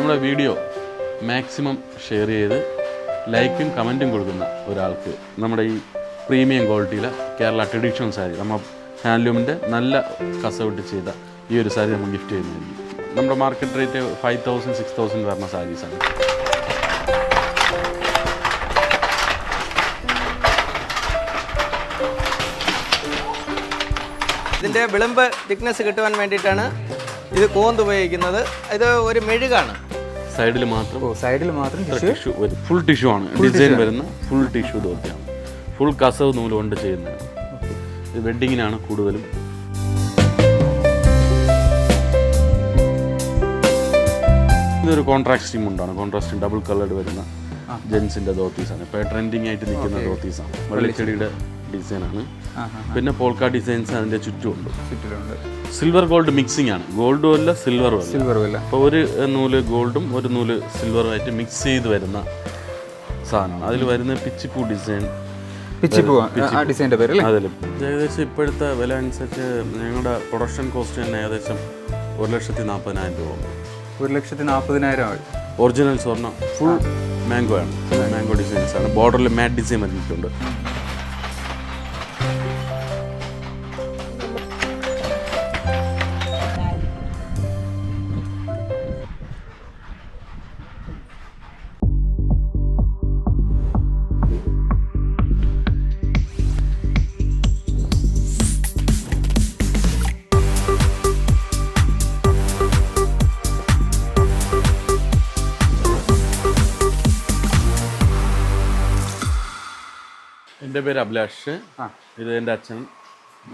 നമ്മുടെ video maximum share ചെയ്ത് ലൈക്കും കമൻറ്റും കൊടുക്കുന്ന ഒരാൾക്ക് നമ്മുടെ ഈ പ്രീമിയം ക്വാളിറ്റിയിലെ കേരള ട്രഡീഷണൽ സാരി നമ്മൾ ഹാൻഡ്ലൂമിൻ്റെ നല്ല കസവിട്ട് ചെയ്ത ഈ ഒരു സാരി നമ്മൾ ഗിഫ്റ്റ് ചെയ്യുന്നതായിരിക്കും. നമ്മുടെ മാർക്കറ്റ് റേറ്റ് 5000 6000 വരുന്ന സാരീസാണ്. ഇതിൻ്റെ വിളമ്പ് തിക്നെസ് കിട്ടുവാൻ വേണ്ടിയിട്ടാണ് ഇത് കോന്ത് ഉപയോഗിക്കുന്നത്. ഇത് ഒരു മെഴുകാണ്. സൈഡിൽ മാത്രം ടിഷ്യൂ ഒരു ഫുൾ ടിഷ്യൂ ആണ് ഡിസൈൻ വരുന്ന ഫുൾ ടിഷ്യൂ ധോത്തിയാണ്. ഫുൾ കസവ് നൂല് കൊണ്ട് ചെയ്യുന്നതാണ്. ഇത് വെഡ്ഡിങ്ങിനാണ് കൂടുതലും. ഇതൊരു കോൺട്രാസ്റ്റിംഗ് മുണ്ടാണ്. കോൺട്രാസ്റ്റിംഗ് ഡബിൾ കളേർഡ് വരുന്ന ജെൻസിൻ്റെ ധോത്തീസാണ്. ഇപ്പോൾ ട്രെൻഡിങ് ആയിട്ട് നിൽക്കുന്ന ധോത്തീസാണ്. വെള്ളിച്ചെടിയുടെ ഡിസൈനാണ്. പിന്നെ പോൾക്ക ഡിസൈൻസ് അതിൻ്റെ ചുറ്റുമുണ്ട്. സിൽവർ ഗോൾഡ് മിക്സിംഗ് ആണ്. ഗോൾഡും അല്ല സിൽവറും അല്ല. അപ്പോൾ ഒരു നൂല് ഗോൾഡും ഒരു നൂല് സിൽവറും ആയിട്ട് മിക്സ് ചെയ്ത് വരുന്ന സാധനമാണ്. അതിൽ വരുന്ന പിച്ചിപ്പൂ ഡിസൈൻ. അതിൽ ഏകദേശം ഇപ്പോഴത്തെ വില അനുസരിച്ച് ഞങ്ങളുടെ പ്രൊഡക്ഷൻ കോസ്റ്റ് തന്നെ ഏകദേശം 1,40,000 രൂപ. 1,40,000 ഒറിജിനൽ സ്വർണ്ണം ഫുൾ മാംഗോ ആണ്. മാംഗോ ഡിസൈൻസ് ആണ്. ബോർഡറിൽ മാറ്റ് ഡിസൈൻ വന്നിട്ടുണ്ട്. എൻ്റെ പേര് അഭിലാഷ്. ഇത് എൻ്റെ അച്ഛൻ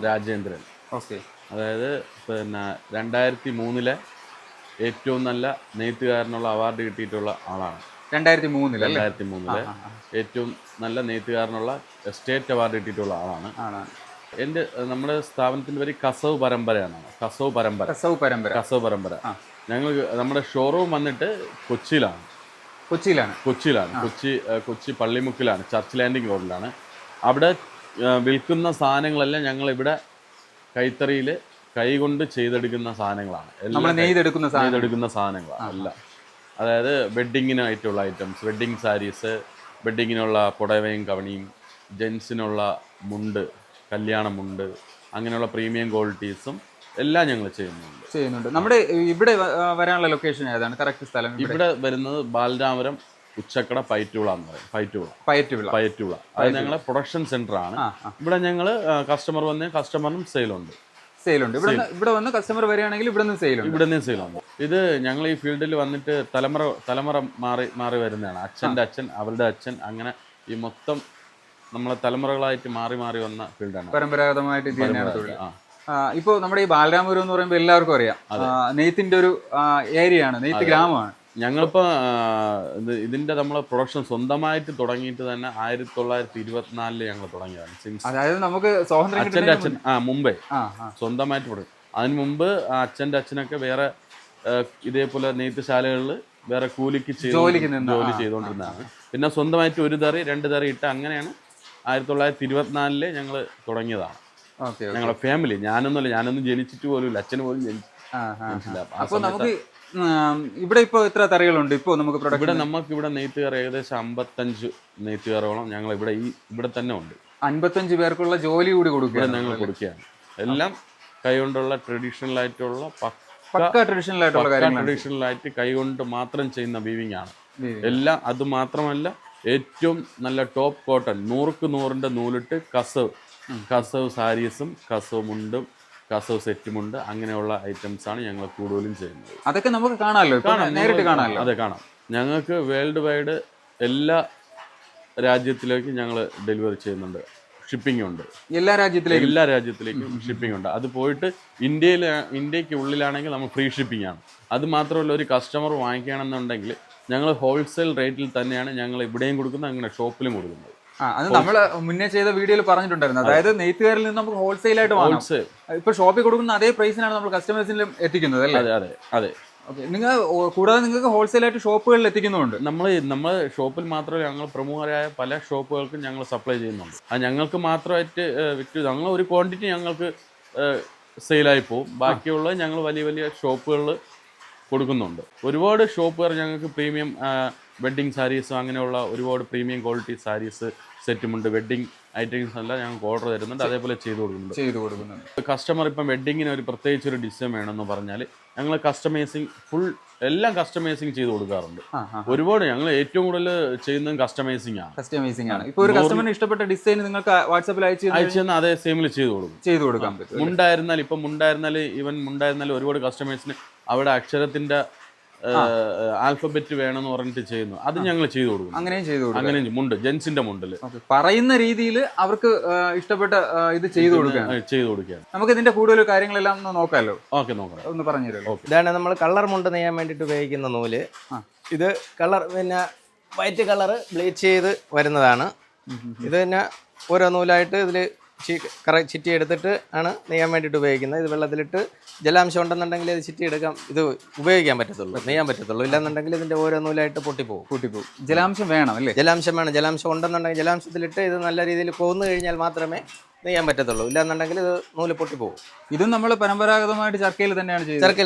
രാജേന്ദ്രൻ. ഓക്കെ. അതായത് പിന്നെ 2003 ഏറ്റവും നല്ല നെയ്ത്തുകാരനുള്ള അവാർഡ് കിട്ടിയിട്ടുള്ള ആളാണ്. 2003 ഏറ്റവും നല്ല നെയ്ത്തുകാരനുള്ള സ്റ്റേറ്റ് അവാർഡ് കിട്ടിയിട്ടുള്ള ആളാണ്. എൻ്റെ നമ്മുടെ സ്ഥാപനത്തിൻ്റെ പേര് കസവ് പരമ്പരയാണ്. കസവ് പരമ്പര. ഞങ്ങൾ നമ്മുടെ ഷോറൂം വന്നിട്ട് കൊച്ചിയിലാണ്. കൊച്ചി പള്ളിമുക്കിലാണ്. ചർച്ച് ലാൻഡിങ് റോഡിലാണ്. അവിടെ വിൽക്കുന്ന സാധനങ്ങളെല്ലാം ഞങ്ങളിവിടെ കൈത്തറിയിൽ കൈകൊണ്ട് ചെയ്തെടുക്കുന്ന സാധനങ്ങളാണ്. നെയ്തെടുക്കുന്ന സാധനങ്ങളാണ് എല്ലാം. അതായത് വെഡ്ഡിങ്ങിനായിട്ടുള്ള ഐറ്റംസ്, വെഡ്ഡിങ് സാരീസ്, വെഡ്ഡിങ്ങിനുള്ള പുടവയും കവണിയും, ജെൻസിനുള്ള മുണ്ട്, കല്യാണ മുണ്ട്, അങ്ങനെയുള്ള പ്രീമിയം ക്വാളിറ്റീസും എല്ലാം ഞങ്ങൾ ചെയ്യുന്നുണ്ട്. നമ്മുടെ ഇവിടെ വരാനുള്ള ലൊക്കേഷൻ ഏതാണ്? കറക്റ്റ് സ്ഥലം ഇവിടെ വരുന്നത് ബാലരാമപുരം ഉച്ചക്കട പയറ്റുവിള എന്ന് പറയും. പയറ്റുവിള അത് ഞങ്ങളെ പ്രൊഡക്ഷൻ സെന്റർ ആണ്. ഇവിടെ ഞങ്ങൾ കസ്റ്റമർ വന്ന് കസ്റ്റമറിനും സെയിലുണ്ട്. ഇവിടെ വന്ന് കസ്റ്റമർ വരികയാണെങ്കിൽ ഇവിടെ നിന്ന് സെയിലുണ്ട്. ഇത് ഞങ്ങൾ ഈ ഫീൽഡിൽ വന്നിട്ട് തലമുറ മാറി വരുന്നതാണ്. അച്ഛൻ്റെ അച്ഛൻ, അവരുടെ അച്ഛൻ, അങ്ങനെ ഈ മൊത്തം നമ്മളെ തലമുറകളായിട്ട് മാറി വന്ന ഫീൽഡാണ്. പരമ്പരാഗതമായിട്ട് ഇപ്പോൾ നമ്മുടെ ഈ ബാലരാമപുരം എന്ന് പറയുമ്പോൾ എല്ലാവർക്കും അറിയാം, നെയ്ത്തിന്റെ ഒരു ഏരിയ ആണ്, നെയ്ത്ത് ഗ്രാമമാണ്. ഞങ്ങളിപ്പോൾ ഇതിന്റെ നമ്മളെ പ്രൊഡക്ഷൻ സ്വന്തമായിട്ട് തുടങ്ങിയിട്ട് തന്നെ 1924 ഞങ്ങൾ തുടങ്ങിയതാണ്. അതായത് നമുക്ക് അച്ഛൻ്റെ അച്ഛൻ മുമ്പേ സ്വന്തമായിട്ട് തുടങ്ങി. അതിന് മുമ്പ് അച്ഛൻ്റെ അച്ഛനൊക്കെ വേറെ ഇതേപോലെ നെയ്ത്തുശാലകളിൽ വേറെ കൂലിക്ക് ജോലി ചെയ്തുകൊണ്ടിരുന്നതാണ്. പിന്നെ സ്വന്തമായിട്ട് ഒരു തറി 2 തറി ഇട്ട് അങ്ങനെയാണ് 1924 ഞങ്ങൾ തുടങ്ങിയതാണ്. ഞങ്ങളുടെ ഫാമിലി. ഞാനൊന്നും ജനിച്ചിട്ട് പോലും ഇല്ല. അച്ഛന് പോലും ജനിച്ചില്ല. അപ്പോൾ നമുക്ക് ഇവിടെ ഇപ്പോൾ എത്ര തറികളുണ്ട്? ഇപ്പോൾ നമുക്ക് ഇവിടെ നെയ്ത്തുകാർ ഏകദേശം 55 നെയ്ത്തുകാരോളം ഞങ്ങൾ ഇവിടെ തന്നെ ഉണ്ട്. 55 പേർക്കുള്ള ജോലി കൂടി ഞങ്ങൾ കൊടുക്കുകയാണ്. എല്ലാം കൈകൊണ്ടുള്ള ട്രഡീഷണൽ ആയിട്ടുള്ള ട്രഡീഷണൽ ആയിട്ട് കൈകൊണ്ട് മാത്രം ചെയ്യുന്ന വീവിംഗ് ആണ് എല്ലാം. അത് മാത്രമല്ല, ഏറ്റവും നല്ല ടോപ്പ് കോട്ടൺ 100ക്ക് 100ന്റെ നൂലിട്ട് കസവ് സാരീസും കസവ് മുണ്ടും കസവ് സെറ്റുമുണ്ട്, അങ്ങനെയുള്ള ഐറ്റംസ് ആണ് ഞങ്ങൾ കൂടുതലും ചെയ്യുന്നത്. അതൊക്കെ നമുക്ക് നേരിട്ട് കാണാമല്ലോ. അതെ, കാണാം. ഞങ്ങൾക്ക് വേൾഡ് വൈഡ് എല്ലാ രാജ്യത്തിലേക്കും ഞങ്ങൾ ഡെലിവറി ചെയ്യുന്നുണ്ട്. ഷിപ്പിംഗ് ഉണ്ട്. എല്ലാ രാജ്യത്തിലേക്കും ഷിപ്പിംഗ് ഉണ്ട്. അത് പോയിട്ട് ഇന്ത്യക്ക് ഉള്ളിലാണെങ്കിൽ നമ്മൾ ഫ്രീ ഷിപ്പിംഗ് ആണ്. അത് മാത്രമല്ല, ഒരു കസ്റ്റമർ വാങ്ങിക്കുകയാണെന്നുണ്ടെങ്കിൽ ഞങ്ങൾ ഹോൾസെയിൽ റേറ്റിൽ തന്നെയാണ് ഞങ്ങൾ ഇവിടെയും കൊടുക്കുന്നത്, അങ്ങനെ ഷോപ്പിലും കൊടുക്കുന്നത്. അത് നമ്മൾ മുന്നേ ചെയ്ത വീഡിയോയിൽ പറഞ്ഞിട്ടുണ്ടായിരുന്നു. അതായത് നെയ്ത്തുകാരിൽ നിന്ന് നമുക്ക് ഹോൾസെയിൽ ആയിട്ട് വാങ്ങാം. ഇപ്പൊ ഷോപ്പിൽ കൊടുക്കുന്ന അതേ പ്രൈസിനാണ് നമ്മൾ കസ്റ്റമേഴ്സിലും എത്തിക്കുന്നത് അല്ലേ? അതെ. കൂടാതെ നിങ്ങൾക്ക് ഹോൾസെയിൽ ആയിട്ട് ഷോപ്പുകളിൽ എത്തിക്കുന്നുണ്ട്. നമ്മൾ ഷോപ്പിൽ മാത്രമല്ല, ഞങ്ങൾ പ്രമുഖരായ പല ഷോപ്പുകൾക്കും ഞങ്ങൾ സപ്ലൈ ചെയ്യുന്നുണ്ട്. അത് ഞങ്ങൾക്ക് മാത്രമായിട്ട് ഞങ്ങൾ ഒരു ക്വാണ്ടിറ്റി ഞങ്ങൾക്ക് സെയിലായി പോകും. ബാക്കിയുള്ളത് ഞങ്ങൾ വലിയ ഷോപ്പുകളിൽ കൊടുക്കുന്നുണ്ട്. ഒരുപാട് ഷോപ്പുകാർ ഞങ്ങൾക്ക് പ്രീമിയം വെഡ്ഡിങ് സാരീസ് അങ്ങനെയുള്ള ഒരുപാട് പ്രീമിയം ക്വാളിറ്റി സാരീസ് സെറ്റുമുണ്ട്, വെഡ്ഡിങ് ഐറ്റംസ് എല്ലാം ഞങ്ങൾക്ക് ഓർഡർ തരുന്നുണ്ട്, അതേപോലെ ചെയ്തു കൊടുക്കുന്നുണ്ട്. കസ്റ്റമർ ഇപ്പം വെഡ്ഡിങ്ങിന് ഒരു പ്രത്യേകിച്ച് ഒരു ഡിസൈൻ വേണമെന്ന് പറഞ്ഞാൽ ഞങ്ങൾ കസ്റ്റമൈസിങ് എല്ലാം കസ്റ്റമൈസിങ് ചെയ്ത് കൊടുക്കാറുണ്ട്. ഒരുപാട് ഞങ്ങൾ ഏറ്റവും കൂടുതൽ ചെയ്യുന്നത് കസ്റ്റമൈസിങ് ആണ്. ഇപ്പോൾ ഒരു കസ്റ്റമറിന് ഇഷ്ടപ്പെട്ട ഡിസൈൻ നിങ്ങൾക്ക് വാട്സാപ്പിൽ അയച്ചു തന്നാൽ അതേ സെയിമിൽ ചെയ്തു കൊടുക്കാൻ പറ്റും. മുണ്ടായിരുന്നാലും ഒരുപാട് കസ്റ്റമേഴ്സിന് അവിടെ അക്ഷരത്തിന്റെ ആൽഫബറ്റ് വേണമെന്ന് പറഞ്ഞിട്ട് ചെയ്യുന്നു, അത് ഞങ്ങൾ ചെയ്തു കൊടുക്കും. അങ്ങനെയും മുണ്ട്, ജെൻസിന്റെ മുണ്ടിൽ പറയുന്ന രീതിയിൽ അവർക്ക് ഇഷ്ടപ്പെട്ട ഇത് ചെയ്തു കൊടുക്കുക. നമുക്ക് ഇതിന്റെ കൂടുതൽ കാര്യങ്ങളെല്ലാം ഒന്ന് നോക്കാമല്ലോ. നോക്കാം, ഒന്ന് പറഞ്ഞു തരുമല്ലോ. ഇതാണ് നമ്മൾ കളർ മുണ്ട് നെയ്യാൻ വേണ്ടിയിട്ട് ഉപയോഗിക്കുന്ന നൂല്. ഇത് കളർ പിന്നെ വൈറ്റ് കളർ ബ്ലീച്ച് ചെയ്ത് വരുന്നതാണ്. ഇത് പിന്നെ ഓരോ നൂലായിട്ട് ഇതിൽ ചിറ്റി എടുത്തിട്ട് ആണ് നെയ്യാൻ വേണ്ടിയിട്ട് ഉപയോഗിക്കുന്നത്. ഇത് വെള്ളത്തിലിട്ട് ജലാംശം ഉണ്ടെന്നുണ്ടെങ്കിൽ ഇത് ചിറ്റി എടുക്കാം, ഇത് ഉപയോഗിക്കാൻ പറ്റത്തുള്ളൂ, നെയ്യാൻ പറ്റത്തുള്ളൂ. ഇല്ലാന്നുണ്ടെങ്കിൽ ഇതിൻ്റെ ഓരോ നൂലായിട്ട് പൊട്ടിപ്പോകും. ജലാംശം വേണം അല്ലേ? ജലാംശം വേണം. ജലാംശം ഉണ്ടെന്നുണ്ടെങ്കിൽ ജലാംശത്തിലിട്ട് ഇത് നല്ല രീതിയിൽ കൊന്നു കഴിഞ്ഞാൽ മാത്രമേ നെയ്യാൻ പറ്റത്തുള്ളൂ. ഇല്ലാന്നുണ്ടെങ്കിൽ ഇത് നൂല് പൊട്ടിപ്പോകും. ഇതും നമ്മൾ പരമ്പരാഗതമായിട്ട് ചർക്കയിൽ തന്നെയാണ്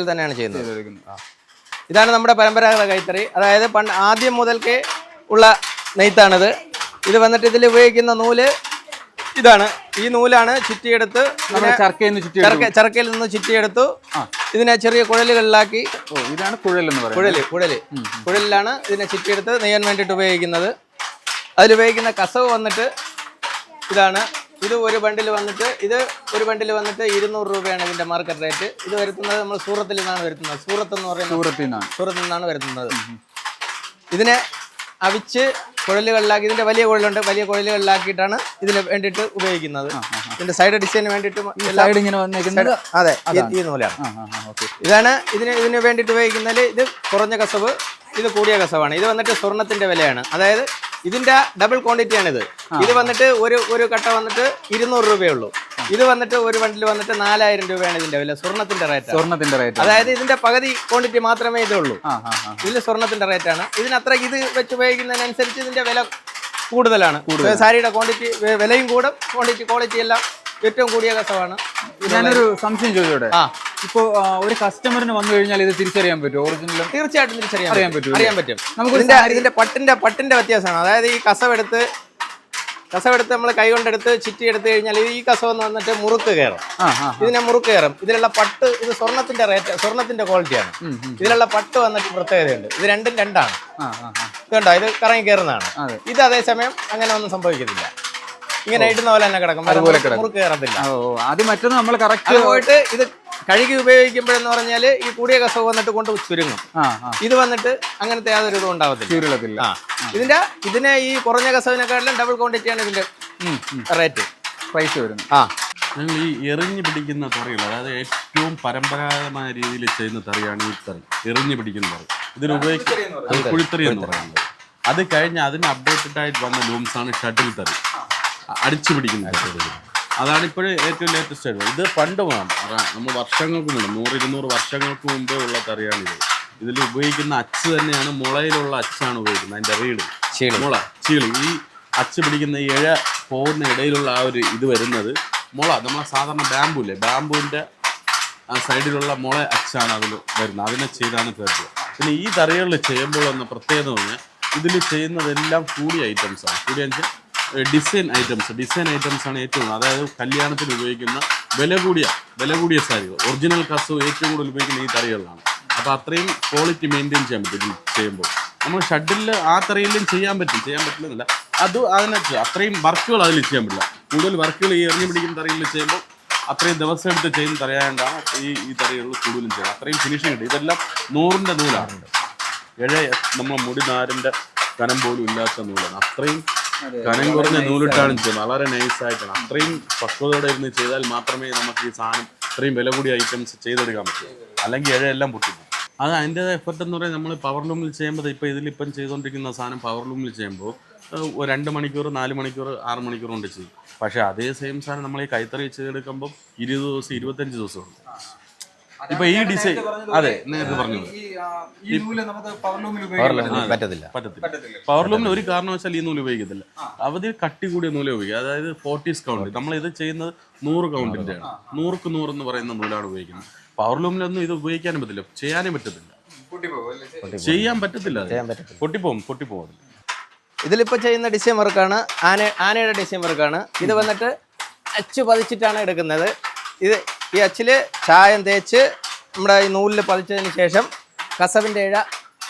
ചെയ്യുന്നത്. ഇതാണ് നമ്മുടെ പരമ്പരാഗത കൈത്തറി. അതായത് ആദ്യം മുതൽക്കേ ഉള്ള നെയ്ത്താണിത്. ഇത് വന്നിട്ട് ഇതിൽ ഉപയോഗിക്കുന്ന നൂല് ഇതാണ്. ഈ നൂലാണ് ചുറ്റിയെടുത്ത് ചർക്കയിൽ നിന്ന് ചുറ്റിയെടുത്തു ഇതിനെ ചെറിയ കുഴലുകളിലാക്കി. ഇതാണ് കുഴലിലാണ് ഇതിനെ ചുറ്റിയെടുത്ത് നെയ്യാൻ വേണ്ടിയിട്ട് ഉപയോഗിക്കുന്നത്. അതിലുപയോഗിക്കുന്ന കസവ് വന്നിട്ട് ഇതാണ്. ഇത് ഒരു ബണ്ടിൽ വന്നിട്ട് 200 രൂപയാണ് ഇതിന്റെ മാർക്കറ്റ് റേറ്റ്. ഇത് വരുത്തുന്നത് നമ്മൾ സൂറത്തിൽ നിന്നാണ് വരുത്തുന്നത്. സൂറത്തിൽ നിന്നാണ് വരുത്തുന്നത്. ഇതിനെ അവിച്ച് കുഴലുകളിലാക്കി, ഇതിന്റെ വലിയ കുഴലുണ്ട്, വലിയ കുഴലുകളിലാക്കിയിട്ടാണ് ഇതിന് വേണ്ടിയിട്ട് ഉപയോഗിക്കുന്നത്. ഇതിന്റെ സൈഡ് ഡിസൈന് വേണ്ടിയിട്ട് അതെ ഈ നൂലാണ്. ഇതാണ് ഇതിന് വേണ്ടിയിട്ട് ഉപയോഗിക്കുന്നത്. ഇത് കുറഞ്ഞ കസവ്, ഇത് കൂടിയ കസവാണ്. ഇത് വന്നിട്ട് സ്വർണത്തിന്റെ വിലയാണ്. അതായത് ഇതിന്റെ ഡബിൾ ക്വാണ്ടിറ്റിയാണിത്. ഇത് വന്നിട്ട് ഒരു കട്ട വന്നിട്ട് 200 രൂപയുള്ളൂ. ഇത് വന്നിട്ട് ഒരു ബണ്ടിൽ വന്നിട്ട് 4000 രൂപയാണ് ഇതിന്റെ വില. സ്വർണത്തിന്റെ റേറ്റ്. അതായത് ഇതിന്റെ പകുതി ക്വാണ്ടിറ്റി മാത്രമേ ഇതുള്ളൂ. ഇതിൽ സ്വർണത്തിന്റെ റേറ്റാണ്. ഇതിനത്ര ഇത് വെച്ച് ഉപയോഗിക്കുന്നതിനനുസരിച്ച് ഇതിന്റെ വില കൂടുതലാണ്. സാരിയുടെ ക്വാണ്ടിറ്റി വിലയും കൂടും, ക്വാളിറ്റി എല്ലാം ഏറ്റവും കൂടിയ കസവാണ്. ഞാനൊരു സംശയം ചോദിച്ചോട്ടെ. ഇപ്പോ ഒരു കസ്റ്റമറിന് വന്നു കഴിഞ്ഞാൽ ഇത് തിരിച്ചറിയാൻ പറ്റും? ഒറിജിനൽ തീർച്ചയായിട്ടും അറിയാൻ പറ്റും. നമുക്ക് ഇതിന്റെ പട്ടിന്റെ വ്യത്യാസമാണ്. അതായത് ഈ കസവെടുത്ത് നമ്മൾ കൈ കൊണ്ടെടുത്ത് ചിറ്റി എടുത്തു കഴിഞ്ഞാൽ ഈ കസവെന്ന് വന്നിട്ട് മുറുക്ക് കയറും. ഇതിലുള്ള പട്ട്, ഇത് സ്വർണത്തിന്റെ ക്വാളിറ്റിയാണ്. ഇതിലുള്ള പട്ട് വന്നിട്ട് പ്രത്യേകതയുണ്ട്. ഇത് രണ്ടാണ്. ഇതുണ്ടോ, ഇത് കറങ്ങി കയറുന്നതാണ്. ഇത് അതേസമയം അങ്ങനെ ഒന്നും സംഭവിക്കത്തില്ല. ഇങ്ങനെ ഇടുന്ന പോലെ തന്നെ കിടക്കും, മുറുക്ക് കയറത്തില്ല. അത് മറ്റൊന്ന് നമ്മൾ കറക്റ്റ് പോയിട്ട് ഇത് കഴുകി ഉപയോഗിക്കുമ്പോഴെന്ന് പറഞ്ഞാൽ ഈ കൂടിയ കസവ് വന്നിട്ട് കൊണ്ട് ചുരുങ്ങും. ഇത് വന്നിട്ട് അങ്ങനത്തെ യാതൊരു ഇതും ഉണ്ടാവത്തില്ല. ഇതിനെ ഈ കുറഞ്ഞ കസവിനെക്കാട്ടിലും ഡബിൾ ക്വാണ്ടിറ്റിയാണ് ഇതിന്റെ പ്രൈസ് വരുന്നത്. ഞങ്ങൾ ഈ എറിഞ്ഞു പിടിക്കുന്ന തറികൾ, അതായത് ഏറ്റവും പരമ്പരാഗതമായ രീതിയിൽ ചെയ്യുന്ന തറിയാണ് ഈ തറി, എറിഞ്ഞു പിടിക്കുന്ന തറി. ഇതിനുപയോഗിക്കുന്നത് കുഴിത്തറി എന്ന് പറയുന്നത്. അത് കഴിഞ്ഞ് അതിന് അപ്ഡേറ്റഡ് ആയിട്ട് വന്ന ലൂംസാണ് ഷട്ടിൽ തറി, അടിച്ചു പിടിക്കുന്നത്. അതാണ് ഇപ്പോഴും ഏറ്റവും ലേറ്റസ്റ്റ് ആയിട്ട്. ഇത് പണ്ട് നമ്മൾ വർഷങ്ങൾക്ക് മുമ്പ് 100-200 വർഷങ്ങൾക്ക് മുമ്പേ ഉള്ള തറിയാണിത്. ഇതിൽ ഉപയോഗിക്കുന്ന അച്ച് തന്നെയാണ് മുളയിലുള്ള അച്ചാണ് ഉപയോഗിക്കുന്നത്. അതിൻ്റെ റീഡ് ചീളി ഈ അച്ച് പിടിക്കുന്ന ഈ ഇഴ പോകുന്ന ഇടയിലുള്ള ആ ഒരു ഇത് വരുന്നത് നമ്മളെ സാധാരണ ബാമ്പുവിൻ്റെ ആ സൈഡിലുള്ള മുള അച്ചാണ് അതിൽ വരുന്നത്. അതിനെ ചെയ്താണ് തരുന്നത്. പിന്നെ ഈ തറികളിൽ ചെയ്യുമ്പോൾ എന്ന പ്രത്യേകത പറഞ്ഞാൽ ഇതിൽ ചെയ്യുന്നതെല്ലാം കൂടിയ ഐറ്റംസാണ്. ഡിസൈൻ ഐറ്റംസ് ആണ് ഏറ്റവും. അതായത് കല്യാണത്തിന് ഉപയോഗിക്കുന്ന വില കൂടിയ സാരികൾ, ഒറിജിനൽ കസവ് ഏറ്റവും കൂടുതൽ ഉപയോഗിക്കുന്ന ഈ തറികളിലാണ്. അപ്പോൾ അത്രയും ക്വാളിറ്റി മെയിൻറ്റെയിൻ ചെയ്യാൻ പറ്റും ഇതിൽ ചെയ്യുമ്പോൾ. നമ്മൾ ഷട്ടിൽ ആ തറിയിലും ചെയ്യാൻ പറ്റില്ലെന്നില്ല, അതിനകത്ത് അത്രയും വർക്കുകൾ അതിൽ ചെയ്യാൻ പറ്റില്ല. കൂടുതൽ വർക്കുകൾ ഈ എറിഞ്ഞു പിടിക്കുന്ന തറിയിൽ ചെയ്യുമ്പോൾ അത്രയും ദിവസം എടുത്ത് ചെയ്യുന്ന തറിയായതുകൊണ്ടാണ് ഈ തറികളിൽ കൂടുതലും ചെയ്യുന്നത്. അത്രയും ഫിനിഷിംഗ് കിട്ടും. ഇതെല്ലാം 100-ന്റെ നൂലാണ്. നമ്മളെ മുടി നാരിൻ്റെ കനം പോലും ഇല്ലാത്ത നൂലാണ്. അത്രയും കനം കുറഞ്ഞ നൂലിട്ടാണ് ചെയ്യുന്നത്. വളരെ നൈസായിട്ടാണ്. അത്രയും പക്വതയോടെ ഇരുന്ന് ചെയ്താൽ മാത്രമേ നമുക്ക് ഈ സാധനം ഇത്രയും വില കൂടിയ ഐറ്റംസ് ചെയ്തെടുക്കാൻ പറ്റൂ. അല്ലെങ്കിൽ ഇഴയെല്ലാം പൊട്ടിക്കും. അത് അതിൻ്റെതായ എഫർട്ട് എന്ന് പറയുന്നത് നമ്മൾ പവർ ലൂമിൽ ചെയ്യുമ്പോൾ, ഇപ്പോൾ ഇതിലിപ്പം ചെയ്തുകൊണ്ടിരിക്കുന്ന സാധനം പവർ ലൂമിൽ ചെയ്യുമ്പോൾ 2 മണിക്കൂർ, 4 മണിക്കൂർ, 6 മണിക്കൂർ കൊണ്ട് ചെയ്യും. പക്ഷേ അതേ സെയിം സാധനം നമ്മൾ ഈ കൈത്തറി ചെയ്തെടുക്കുമ്പോൾ 20 ദിവസം, 25 ദിവസമാണ്. ഇപ്പൊ ഈ ഡിസൈൻ അതെ നേരത്തെ പറഞ്ഞത് പറ്റത്തില്ല. പവർ ലൂമിൽ ഒരു കാരണവശാൽ ഈ നൂല് ഉപയോഗിക്കത്തില്ല. അവധി കട്ടി കൂടിയ നൂല് ഉപയോഗിക്കുക. അതായത് 40s കൗണ്ട്. നമ്മൾ ഇത് ചെയ്യുന്നത് 100 കൗണ്ടിന്റെ ആണ്. 100-ക്ക് 100 എന്ന് പറയുന്ന നൂലാണ് ഉപയോഗിക്കുന്നത്. പവർ ലൂമിലൊന്നും ഇത് ഉപയോഗിക്കാനും പറ്റില്ല, ചെയ്യാനും പറ്റത്തില്ല. ചെയ്യാൻ പറ്റത്തില്ല പൊട്ടിപ്പോകും ഇതിലിപ്പോൾ ചെയ്യുന്ന ഡിസൈൻ വർക്കാണ് ആനയുടെ ഡിസൈൻ വർക്കാണ്. ഇത് വന്നിട്ട് അച്ച് പതിച്ചിട്ടാണ് എടുക്കുന്നത്. ഈ അച്ചിൽ ചായം തേച്ച് നമ്മുടെ ഈ നൂലിൽ പതിച്ചതിന് ശേഷം കസവിൻ്റെ ഇഴ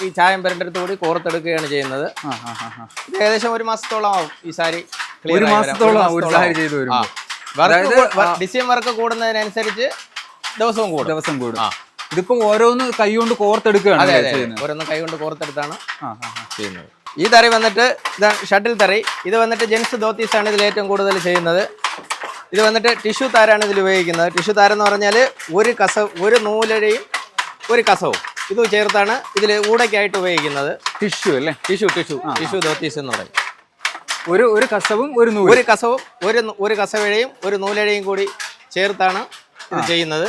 ഈ ചായം പരണ്ടടുത്ത് കൂടി കോർത്തെടുക്കുകയാണ് ചെയ്യുന്നത്. ഇത് ഏകദേശം 1 മാസത്തോളം ആവും ഈ സാരി. ഡിസൈൻ വർക്ക് കൂടുന്നതിനനുസരിച്ച് ദിവസവും കൂടും. ഇതിപ്പോ ഓരോന്ന് കൈകൊണ്ട് കോർത്തെടുക്കുകയാണ്. ഓരോന്ന് കൈകൊണ്ട് കോർത്തെടുത്താണ് ചെയ്യുന്നത്. ഈ തറി വന്നിട്ട് ഇതാണ് ഷട്ടിൽ തറി. ഇത് വന്നിട്ട് ജെൻസ് ധോത്തീസാണ് ഇതിൽ ഏറ്റവും കൂടുതൽ ചെയ്യുന്നത്. ഇത് വന്നിട്ട് ടിഷ്യൂ താരാണ് ഇതിൽ ഉപയോഗിക്കുന്നത്. ടിഷ്യൂ താരം എന്ന് പറഞ്ഞാൽ ഒരു നൂലഴയും ഒരു കസവും ഇത് ചേർത്താണ് ഇതിൽ ഊടയ്ക്കായിട്ട് ഉപയോഗിക്കുന്നത്. ടിഷ്യൂ അല്ലേ? ടിഷ്യൂ ധോത്തീസ് എന്ന് പറയും. ഒരു കസവും ഒരു കസവഴയും ഒരു നൂലഴയും കൂടി ചേർത്താണ് ഇത് ചെയ്യുന്നത്.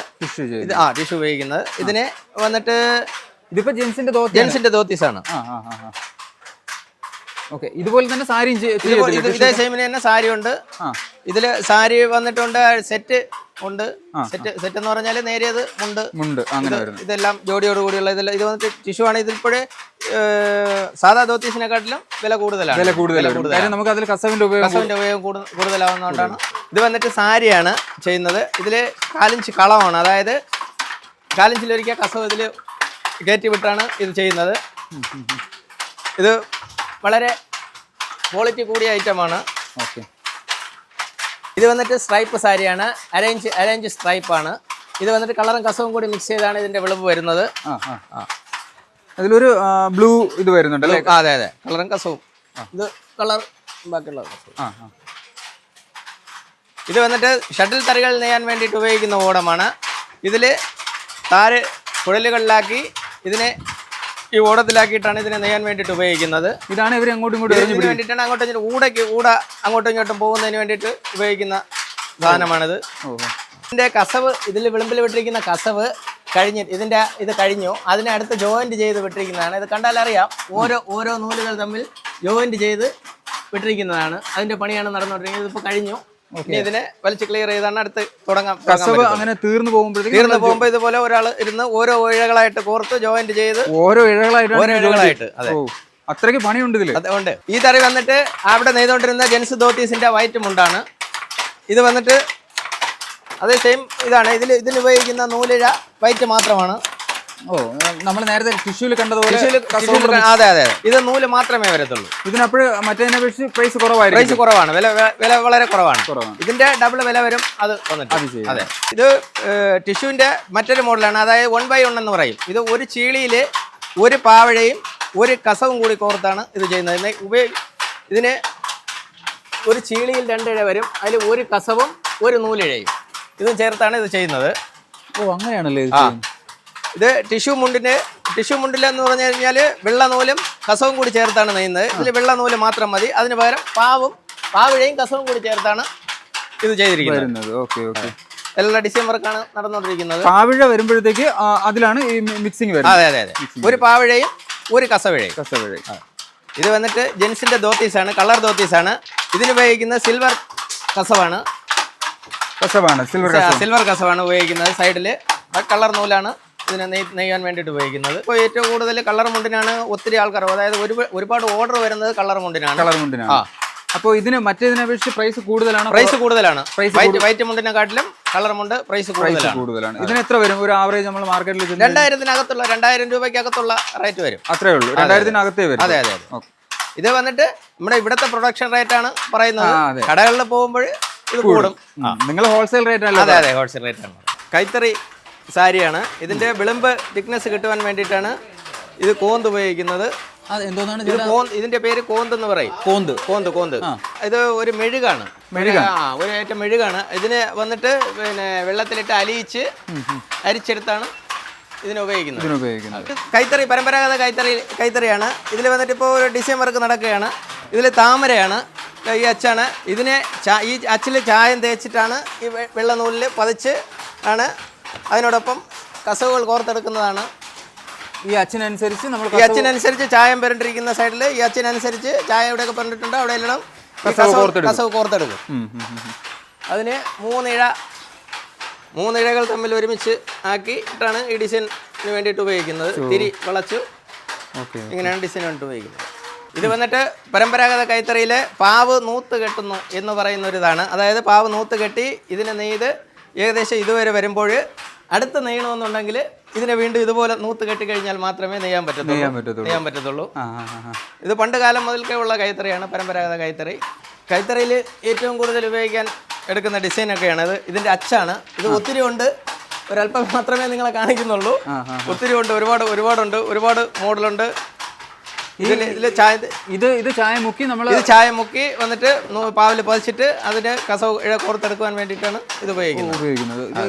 ടിഷ്യൂ ഉപയോഗിക്കുന്നത്. ഇതിനെ വന്നിട്ട് ഇതിപ്പോ ജെൻസിന്റെ ധോത്തീസാണ്. ഇതുപോലെ തന്നെ സാരി ഇതേ സെയിമിന് തന്നെ സാരി ഉണ്ട്. ഇതില് സാരി വന്നിട്ടുണ്ട്, സെറ്റ് ഉണ്ട്. സെറ്റ് എന്ന് പറഞ്ഞാൽ നേരിയത് മുണ്ട് അങ്ങനെ ഇതെല്ലാം ജോഡിയോട് കൂടിയുള്ള ഇതെല്ലാം. ഇത് വന്നിട്ട് ടിഷ്യൂ ആണ്. ഇതിൽപ്പോഴേ സാധാ ധോത്തീസിനെക്കാട്ടിലും വില കൂടുതലാണ്. നമുക്ക് അതിൽ കസവിന്റെ ഉപയോഗം കൂടുതലാവുന്നതുകൊണ്ടാണ്. ഇത് വന്നിട്ട് സാരിയാണ് ചെയ്യുന്നത്. ഇതില് 4 ഇഞ്ച് കളമാണ്, അതായത് 4 ഇഞ്ചിലൊരിക്കൽ കസവ് ഇതിൽ കയറ്റി വിട്ടാണ് ഇത് ചെയ്യുന്നത്. ഇത് വളരെ ക്വാളിറ്റി കൂടിയ ഐറ്റമാണ്. ഇത് വന്നിട്ട് സ്ട്രൈപ്പ് സാരിയാണ്. അരേഞ്ച് സ്ട്രൈപ്പാണ്. ഇത് വന്നിട്ട് കളറും കസവും കൂടി മിക്സ് ചെയ്താണ് ഇതിന്റെ വിളവ് വരുന്നത്. അതിലൊരു ബ്ലൂ ഇത് വരുന്നുണ്ട് അല്ലേ? അതെ കളറും കസവും. ഇത് കളർ ബാക്കിയുള്ള കസവും. ഇത് വന്നിട്ട് ഷട്ടിൽ തറികൾ നെയ്യാൻ വേണ്ടിയിട്ട് ഉപയോഗിക്കുന്ന ഓടമാണ്. ഇതിൽ താര് കുഴലുകളിലാക്കി ഇതിനെ ഈ ഓടത്തിലാക്കിയിട്ടാണ് ഇതിനെ നെയ്യാൻ വേണ്ടിയിട്ട് ഉപയോഗിക്കുന്നത്. ഇതാണ് ഇവർ അങ്ങോട്ടും വേണ്ടിയിട്ടാണ് അങ്ങോട്ടും ഇങ്ങോട്ടും പോകുന്നതിന് വേണ്ടിയിട്ട് ഉപയോഗിക്കുന്ന സാധനമാണിത്. ഇതിന്റെ കസവ് ഇതിൽ വിളിമ്പിൽ വിട്ടിരിക്കുന്ന കസവ് ഇത് കഴിഞ്ഞു. അതിനെ അടുത്ത് ജോയിന്റ് ചെയ്ത് വിട്ടിരിക്കുന്നതാണ്. ഇത് കണ്ടാൽ അറിയാം, ഓരോ നൂലുകൾ തമ്മിൽ ജോയിന്റ് ചെയ്ത് വിട്ടിരിക്കുന്നതാണ്. അതിന്റെ പണിയാണ് നടന്നുകൊണ്ടിരിക്കുന്നത്. ഇതിപ്പോൾ കഴിഞ്ഞു. ഇതിനെ വലിച്ച് ക്ലിയർ ചെയ്താണ് അടുത്ത് തുടങ്ങാം. അങ്ങനെ തീർന്നു പോകുമ്പോൾ ഇതുപോലെ ഒരാൾ ഇരുന്ന് ഓരോ ഇഴകളായിട്ട് കോർത്ത് ജോയിന്റ് ചെയ്ത് ഓരോ ഇഴകളായിട്ട് അത്രയ്ക്ക് പണിയുണ്ട് ഇതിൽ. അതുകൊണ്ട് ഈ തറി വന്നിട്ട് അവിടെ നെയ്തുകൊണ്ടിരുന്ന ജെൻസ് ധോത്തീസിന്റെ വൈറ്റ് മുണ്ടാണ്. ഇത് വന്നിട്ട് അതേ സെയിം ഇതാണ്. ഇതിൽ ഉപയോഗിക്കുന്ന നൂലിഴ വൈറ്റ് മാത്രമാണ്. നമ്മൾ നേരത്തെ ടിഷ്യൂല് കണ്ടതുപോലെ അതെ ഇത് നൂല് മാത്രമേ വരത്തുള്ളൂ. ഇതിനപ്പോഴ് മറ്റേതിനെ അപേക്ഷിച്ച് പ്രൈസ് കുറവാണ്. വില വളരെ കുറവാണ്. ഇതിന്റെ ഡബിൾ വില വരും. അത് വന്നിട്ട് അതെ. ഇത് ടിഷ്യൂവിന്റെ മറ്റൊരു മോഡലാണ്. അതായത് 1/1 എന്ന് പറയും. ഇത് ഒരു ചീളിയില് ഒരു പാവഴയും ഒരു കസവും കൂടി കോർത്താണ് ഇത് ചെയ്യുന്നത്. ഇതിന് ഒരു ചീളിയിൽ 2 ഇഴ വരും. അതിൽ ഒരു കസവും ഒരു നൂലിഴയും ഇതും ചേർത്താണ് ഇത് ചെയ്യുന്നത്. അങ്ങനെയാണല്ലേ? ഇത് ടിഷ്യൂ മുണ്ടിൽ എന്ന് പറഞ്ഞു കഴിഞ്ഞാൽ വെള്ള നൂലും കസവും കൂടി ചേർത്താണ് നെയ്യുന്നത്. ഇതിൽ വെള്ള നൂല് മാത്രം മതി. അതിന് പകരം പാവിഴയും കസവും കൂടി ചേർത്താണ് ഇത് ചെയ്തിരിക്കുന്നത്. എല്ലാ ഡിസൈൻ വർക്കാണ് നടന്നുകൊണ്ടിരിക്കുന്നത്. പാവിഴ വരുമ്പോഴത്തേക്ക് അതിലാണ് ഈ മിക്സിംഗ് വരുന്നത്. അതെ ഒരു പാവിഴയും ഒരു കസവിഴയും. ഇത് വന്നിട്ട് ജെൻസിന്റെ ധോത്തീസാണ്, കളർ ധോത്തീസാണ്. ഇതിനുപയോഗിക്കുന്ന സിൽവർ കസവാണ് ഉപയോഗിക്കുന്നത്. സൈഡില് കളർ നൂലാണ് ഇതിനെ നെയ്യാൻ വേണ്ടിയിട്ട് ഉപയോഗിക്കുന്നത്. ഇപ്പോൾ ഏറ്റവും കൂടുതൽ കളർ മുണ്ടിനാണ് ഒത്തിരി ആൾക്കാർ, അതായത് ഒരുപാട് ഓർഡർ വരുന്നത് കളർ മുണ്ടിനാണ്. അപ്പോൾ ഇതിന് മറ്റേതിനെ അപേക്ഷിച്ച് പ്രൈസ് കൂടുതലാണ്. വൈറ്റ് മുണ്ടിനെക്കാട്ടിലും കളർ മുണ്ട് പ്രൈസ് കൂടുതലാണ്. ഇതിന് എത്ര വരും ഒരു ആവറേജ് നമ്മൾ മാർക്കറ്റിൽ? 2000 രൂപയ്ക്കകത്തുള്ള റേറ്റ് വരും. അത്രേ ഉള്ളൂ, 2000-നകത്തേ വരും. അതെ. ഇത് വന്നിട്ട് നമ്മുടെ ഇവിടുത്തെ പ്രൊഡക്ഷൻ റേറ്റ് ആണ് പറയുന്നത്. കടകളിൽ പോകുമ്പോൾ ഇത് കൂടും. നിങ്ങൾ ഹോൾസെയിൽ റേറ്റ് ആണ്? അതെ ഹോൾസെയിൽ റേറ്റ് ആണ്. കൈത്തറി സാരിയാണ്. ഇതിന്റെ വിളിമ്പ് തിക്നെസ് കിട്ടുവാൻ വേണ്ടിയിട്ടാണ് ഇത് കോന്ത് ഉപയോഗിക്കുന്നത്. ഇതിന്റെ പേര് കോന്ത് എന്ന് പറയും. കോന്ത് ഇത് ഒരു മെഴുകാണ്. ഒരു ഏറ്റവും മെഴുകാണ്. ഇതിന് വന്നിട്ട് പിന്നെ വെള്ളത്തിലിട്ട് അരിച്ചെടുത്താണ് ഇതിന് ഉപയോഗിക്കുന്നത്. കൈത്തറി പരമ്പരാഗത കൈത്തറിയാണ്. ഇതിൽ വന്നിട്ട് ഇപ്പോൾ ഒരു ഡിസൈൻ വർക്ക് നടക്കുകയാണ്. ഇതിൽ താമരയാണ്, ഈ അച്ചാണ്. ഇതിനെ ഈ അച്ചിൽ ചായം തേച്ചിട്ടാണ് ഈ വെള്ള നൂലിൽ പതിച്ച് ആണ്. അതിനോടൊപ്പം കസവുകൾ കോർത്തെടുക്കുന്നതാണ്. ഈ അച്ചിനനുസരിച്ച് അച്ചിനനുസരിച്ച് ചായം പുരണ്ടിരിക്കുന്ന സൈഡിൽ ഈ അച്ചിനനുസരിച്ച് ചായ എവിടെയൊക്കെ പറഞ്ഞിട്ടുണ്ട് അവിടെ എല്ലാം കസവ് കോർത്തെടുക്കും. അതിന് 3 ഇഴകൾ തമ്മിൽ ഒരുമിച്ച് ആക്കിയിട്ടാണ് ഈ ഡിസൈൻ വേണ്ടിയിട്ട് ഉപയോഗിക്കുന്നത്. തിരി വളച്ചു ഇങ്ങനെയാണ് ഡിസൈൻ വേണ്ടി ഉപയോഗിക്കുന്നത്. ഇത് വന്നിട്ട് പരമ്പരാഗത കൈത്തറിയിൽ പാവ് നൂത്ത് കെട്ടുന്നു എന്ന് പറയുന്ന ഒരു ഇതാണ്. അതായത് പാവ് നൂത്ത് കെട്ടി ഇതിനെ നെയ്ത് ഏകദേശം ഇതുവരെ വരുമ്പോൾ അടുത്ത് നെയ്യണമെന്നുണ്ടെങ്കിൽ ഇതിനെ വീണ്ടും ഇതുപോലെ നൂത്ത് കെട്ടി കഴിഞ്ഞാൽ മാത്രമേ നെയ്യാൻ പറ്റത്തുള്ളൂ. ഇത് പണ്ട് കാലം മുതൽക്കേ ഉള്ള കൈത്തറിയാണ്, പരമ്പരാഗത കൈത്തറി. കൈത്തറിയിൽ ഏറ്റവും കൂടുതൽ ഉപയോഗിക്കാൻ എടുക്കുന്ന ഡിസൈനൊക്കെയാണ് ഇത്. ഇതിൻ്റെ അച്ചാണ്. ഇത് ഒത്തിരി ഉണ്ട്, ഒരല്പം മാത്രമേ നിങ്ങളെ കാണിക്കുന്നുള്ളൂ. ഒത്തിരി ഉണ്ട്, ഒരുപാട് മോഡലുണ്ട്. ഇത് ചായ മുക്കി വന്നിട്ട് പാവില് പതിച്ചിട്ട് അതിന് കസവ് കോർത്തെടുക്കുവാൻ വേണ്ടിയിട്ടാണ് ഇത് ഉപയോഗിക്കുന്നത്.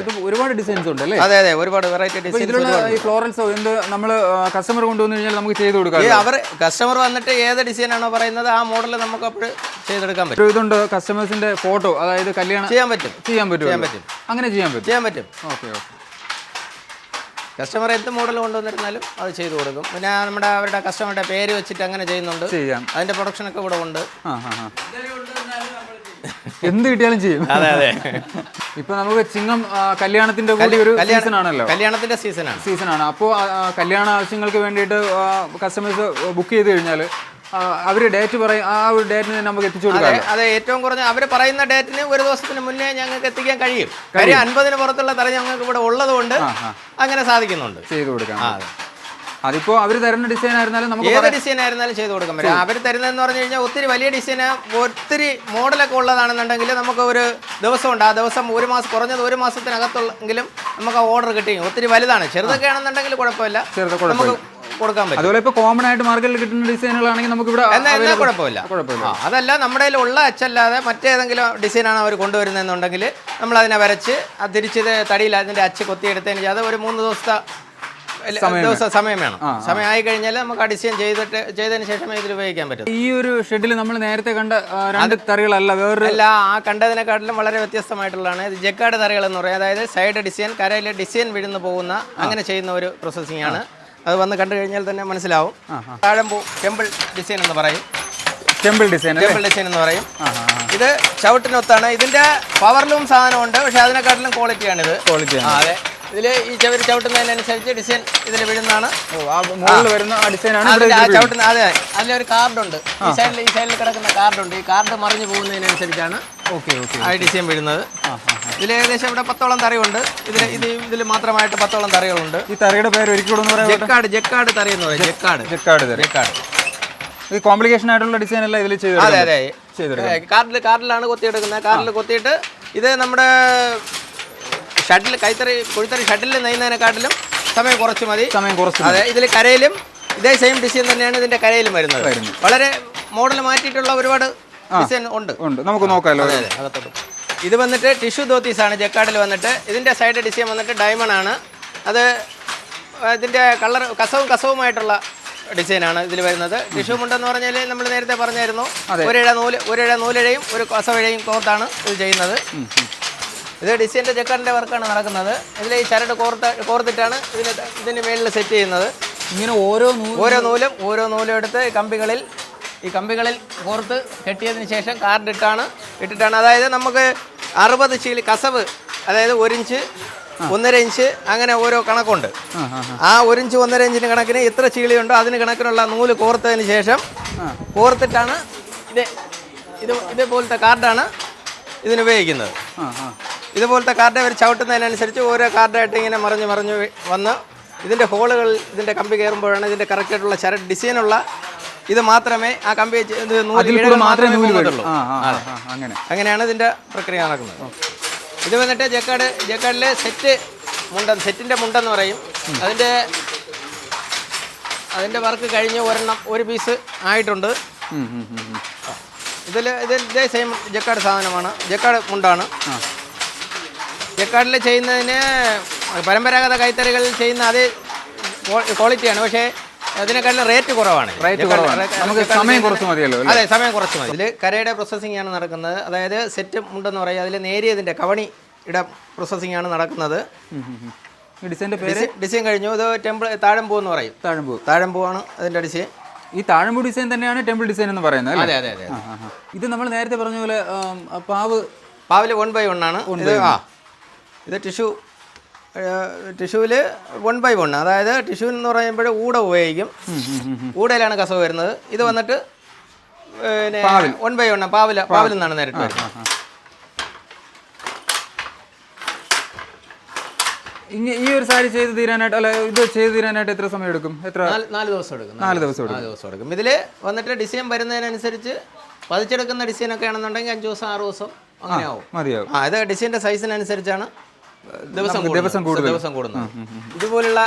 ഒരുപാട് ഡിസൈൻസ് ഉണ്ട് അല്ലേ? അതെ, വെറൈറ്റി ഡിസൈൻസ്. ഫ്ലോറൽസോ എന്ത് നമ്മൾ കസ്റ്റമർ കൊണ്ടുവന്നു കഴിഞ്ഞാൽ നമുക്ക് ചെയ്ത് കൊടുക്കാം. അവർ കസ്റ്റമർ വന്നിട്ട് ഏത് ഡിസൈനാണോ പറയുന്നത് ആ മോഡൽ നമുക്ക് അപ്പോൾ ചെയ്തെടുക്കാൻ പറ്റും. ഇതുണ്ട് കസ്റ്റമേഴ്സിന്റെ ഫോട്ടോ, അതായത് കല്യാണം ചെയ്യാൻ പറ്റും. അങ്ങനെ ചെയ്യാൻ പറ്റും. ഓക്കെ. കസ്റ്റമർ എന്ത് മോഡൽ കൊണ്ടുവന്നിരുന്നാലും അത് ചെയ്തു കൊടുക്കും. പിന്നെ അവരുടെ കസ്റ്റമറുടെ പേര് വെച്ചിട്ട് അങ്ങനെ ചെയ്യുന്നുണ്ട്. അതിന്റെ പ്രൊഡക്ഷനൊക്കെ ഇവിടെ ഉണ്ട്. എന്ത് കിട്ടിയാലും ചെയ്യും. അതെ. ഇപ്പൊ നമുക്ക് ചിങ്ങം കല്യാണത്തിന്റെ കൂടി ഒരു സീസൺ ആണല്ലോ. കല്യാണത്തിന്റെ സീസണാണ്. അപ്പോൾ കല്യാണ ആവശ്യങ്ങൾക്ക് വേണ്ടിയിട്ട് കസ്റ്റമേഴ്സ് ബുക്ക് ചെയ്ത് കഴിഞ്ഞാൽ അവര് ഡേറ്റ് പറയും, ആ ഒരു ഡേറ്റിന് നമുക്ക് എത്തിച്ചു കൊടുക്കാം. അതെ, ഏറ്റവും കുറഞ്ഞ അവർ പറയുന്ന ഡേറ്റിന് ഒരു ദിവസത്തിന് മുന്നേ ഞങ്ങൾക്ക് എത്തിക്കാൻ കഴിയും. കാര്യം 50-ന് പുറത്തുള്ള തറ ഞങ്ങൾക്ക് ഇവിടെ ഉള്ളത് കൊണ്ട് അങ്ങനെ സാധിക്കുന്നുണ്ട്, ചെയ്തു കൊടുക്കാം. അതിപ്പോ അവർ തരുന്ന ഡിസൈൻ ആയിരുന്നാലും നമുക്ക് ഏത് ഡിസൈൻ ആയിരുന്നാലും ചെയ്തു കൊടുക്കാൻ പറ്റും. അവർ തരുന്നതെന്ന് പറഞ്ഞു കഴിഞ്ഞാൽ ഒത്തിരി വലിയ ഡിസൈന്, ഒത്തിരി മോഡലൊക്കെ ഉള്ളതാണെന്നുണ്ടെങ്കിൽ നമുക്ക് ഒരു ദിവസമുണ്ട്. ആ ദിവസം കുറഞ്ഞത് ഒരു മാസത്തിനകത്തുള്ളെങ്കിലും നമുക്ക് ആ ഓർഡർ കിട്ടി. ഒത്തിരി വലുതാണ്. ചെറുതൊക്കെ ആണെന്നുണ്ടെങ്കിൽ കുഴപ്പമില്ല, നമുക്ക് കൊടുക്കാൻ പറ്റും. അതുപോലെ ഇപ്പൊ കോമൺ ആയിട്ട് മാർക്കറ്റിൽ കിട്ടുന്ന ഡിസൈനുകളാണെങ്കിൽ നമുക്ക് ഇവിടെ കുഴപ്പമില്ല. അതല്ല, നമ്മുടെ കയ്യിൽ ഉള്ള അച്ചല്ലാതെ മറ്റേതെങ്കിലും ഡിസൈനാണ് അവർ കൊണ്ടുവരുന്നതെന്നുണ്ടെങ്കിൽ നമ്മൾ അതിനെ വരച്ച് തിരിച്ചത് തടിയിൽ അതിന്റെ അച്ച് കൊത്തിയെടുത്തതിന് അത് ഒരു 3 ദിവസത്തെ സമയം വേണം. സമയം ആയി കഴിഞ്ഞാൽ നമുക്ക് ആ ഡിസൈൻ ചെയ്തതിന് ശേഷമേ ഇതിൽ ഉപയോഗിക്കാൻ പറ്റും. ഈ ഒരു ഷെഡിൽ നമ്മൾ നേരത്തെ കണ്ട 2 തറികളല്ല, വേറെ ആ കണ്ടതിനെക്കാട്ടിലും വളരെ വ്യത്യസ്തമായിട്ടുള്ളതാണ്. ഇത് ജക്കാർഡ് തറികൾ എന്ന് പറയും. അതായത് സൈഡ് ഡിസൈൻ, കരയിലെ ഡിസൈൻ വിഴുന്നു പോകുന്ന അങ്ങനെ ചെയ്യുന്ന ഒരു പ്രോസസ്സിംഗ് ആണ്. അത് വന്ന് കണ്ടു കഴിഞ്ഞാൽ തന്നെ മനസ്സിലാവും. താഴമ്പൂ ടെമ്പിൾ ഡിസൈൻ എന്ന് പറയും. ടെമ്പിൾ ഡിസൈൻ എന്ന് പറയും. ഇത് ചവിട്ടിനൊത്താണ്. ഇതിന്റെ പവർലൂം സാധനമുണ്ട്, പക്ഷെ അതിനെക്കാട്ടിലും ക്വാളിറ്റിയാണിത്. അതെ, ഇതിൽ ഈ ചവിട്ടുന്നതിനനുസരിച്ച് ഡിസൈൻ ഇതിൽ വീഴുന്നതാണ്. ചവിട്ടുന്ന അതെ, അതിലൊരു കാർഡുണ്ട്. ഈ സൈഡിൽ കിടക്കുന്ന കാർഡുണ്ട്. ഈ കാർഡ് മറിഞ്ഞു പോകുന്നതിനനുസരിച്ചാണ് ആ ഡിസൈൻ വീഴുന്നത്. ഇതിൽ ഏകദേശം ഇവിടെ 10ഓളം തറയുണ്ട്. ഇതിൽ മാത്രമായിട്ട് 10ഓളം തറകളുണ്ട്. ഈ തറയുടെ പേര് ഒരിക്കലും ജക്കാർഡ് തറ എന്ന് പറയും. ജക്കാർഡ് ഈ കോംപ്ലിക്കേഷൻ ആയിട്ടുള്ള ഡിസൈൻ അല്ല ഇതിൽ ചെയ്ത്. അതെ, കാർഡിലാണ് കൊത്തിയെടുക്കുന്നത്. കാർഡിൽ കൊത്തിയിട്ട് ഇത് നമ്മുടെ ഷട്ടിൽ കുഴിത്തറി ഷട്ടിൽ നെയ്യുന്നതിനെക്കാട്ടിലും സമയം കുറച്ച് മതി. അതെ, ഇതിൽ കരയിലും ഇതേ സെയിം ഡിസൈൻ തന്നെയാണ് ഇതിന്റെ കരയിലും വരുന്നത്. വളരെ മോഡൽ മാറ്റിയിട്ടുള്ള ഒരുപാട് ഡിസൈൻ ഉണ്ട്. നമുക്ക് നോക്കാമല്ലോ. ഇത് വന്നിട്ട് ടിഷ്യൂ ധോത്തീസാണ് ജക്കാർഡിൽ വന്നിട്ട്. ഇതിന്റെ സൈഡ് ഡിസൈൻ വന്നിട്ട് ഡയമണ്ട് ആണ്. അത് ഇതിന്റെ കളർ കസവുമായിട്ടുള്ള ഡിസൈനാണ് ഇതിൽ വരുന്നത്. ടിഷ്യൂ മുണ്ടെന്ന് പറഞ്ഞാൽ നമ്മൾ നേരത്തെ പറഞ്ഞായിരുന്നു, ഒരിഴ നൂലിഴയും ഒരു കസവിഴയും കോർത്താണ് ഇത് ചെയ്യുന്നത്. ഇത് ഡിസൈൻ്റെ ജക്കാർഡിൻ്റെ വർക്കാണ് നടക്കുന്നത്. ഇതിൽ ഈ ചരട് കോർത്തിട്ടാണ് ഇതിന് മേളിൽ സെറ്റ് ചെയ്യുന്നത്. ഇങ്ങനെ ഓരോ നൂലും എടുത്ത് ഈ കമ്പികളിൽ കോർത്ത് കെട്ടിയതിന് ശേഷം കാർഡ് ഇട്ടിട്ടാണ്. അതായത് നമുക്ക് 60 ചീളി കസവ്, അതായത് 1 ഇഞ്ച് 1.5 ഇഞ്ച് അങ്ങനെ ഓരോ കണക്കുണ്ട്. ആ 1 ഇഞ്ച് 1.5 ഇഞ്ചിന് കണക്കിന് എത്ര ചീളിയുണ്ടോ അതിന് കണക്കിനുള്ള നൂല് കോർത്തതിന് ശേഷം കോർത്തിട്ടാണ് ഇതേപോലത്തെ കാർഡാണ് ഇതിന് ഉപയോഗിക്കുന്നത്. ഇതുപോലത്തെ കാർഡ് അവർ ചവിട്ടുന്നതിനനുസരിച്ച് ഓരോ കാർഡായിട്ട് ഇങ്ങനെ മറിഞ്ഞ് വന്ന് ഇതിൻ്റെ ഹോളുകൾ ഇതിൻ്റെ കമ്പി കയറുമ്പോഴാണ് ഇതിൻ്റെ കറക്റ്റായിട്ടുള്ള ചരട് ഡിസൈനുള്ള ഇത് മാത്രമേ ആ കമ്പി അങ്ങനെയാണ് ഇതിൻ്റെ പ്രക്രിയ നടക്കുന്നത്. ഇത് വന്നിട്ട് ജക്കാർഡിലെ സെറ്റിൻ്റെ മുണ്ടെന്ന് പറയും. അതിൻ്റെ വർക്ക് കഴിഞ്ഞ് ഒരു പീസ് ആയിട്ടുണ്ട്. ഇതേ സെയിം ജക്കാർഡ് സാധനമാണ്. ജക്കാർഡ് മുണ്ടാണ്. ജക്കാർഡിൽ ചെയ്യുന്നതിന് പരമ്പരാഗത കൈത്തറികളിൽ ചെയ്യുന്ന അതേ ക്വാളിറ്റിയാണ്, പക്ഷേ അതിനെക്കാളും റേറ്റ് കുറവാണ്. സമയം കുറച്ച് മതിയല്ലോ. അതെ, സമയം കുറച്ച് മതി. ഇതിൽ കരയുടെ പ്രോസസ്സിംഗ് ആണ് നടക്കുന്നത്. അതായത് സെറ്റ് മുണ്ടെന്ന് പറയും. അതിൽ നേരിയതിൻ്റെ കവണിയുടെ പ്രോസസ്സിംഗ് ആണ് നടക്കുന്നത്. ഡിസൈൻ കഴിഞ്ഞു. ഇത് താഴമ്പൂ എന്ന് പറയും. താഴമ്പൂവാണ് അതിൻ്റെ ഡിസൈൻ. ഈ താഴമ്പൂ ഡിസൈൻ തന്നെയാണ് ടെമ്പിൾ ഡിസൈൻ എന്ന് പറയുന്നത്. അതെ. ഇത് നമ്മൾ നേരത്തെ പറഞ്ഞ പോലെ പാവില് 1/1 ആണ്. ഇത് ടിഷ്യൂ ടിഷ്യൂവിൽ 1/1, അതായത് ടിഷ്യൂ എന്ന് പറയുമ്പോൾ ഊട ഉപയോഗിക്കും. ഊടയിലാണ് കസവ് വരുന്നത്. ഇത് വന്നിട്ട് പിന്നെ 1/1 പാവിൽ നിന്നാണ് നേരിട്ട് വരുന്നത്. ഈ ഒരു സാരി ചെയ്ത് തീരാനായിട്ട്, അല്ല ഇത് ചെയ്ത് തീരാനായിട്ട് എത്ര സമയം എടുക്കും? എത്ര? 4 ദിവസം എടുക്കും. 4 ദിവസം എടുക്കും. ഇതിൽ വന്നിട്ട് ഡിസൈൻ വരുന്നതിനനുസരിച്ച് പതിച്ചെടുക്കുന്ന ഡിസൈനൊക്കെ ആണെന്നുണ്ടെങ്കിൽ 5 ദിവസം 6 ദിവസം അങ്ങനെ ആവും. മതിയാവും. ഇത് ഡിസൈൻ്റെ സൈസിനനുസരിച്ചാണ് ദിവസം കൂടുന്നത്. ഇതുപോലുള്ള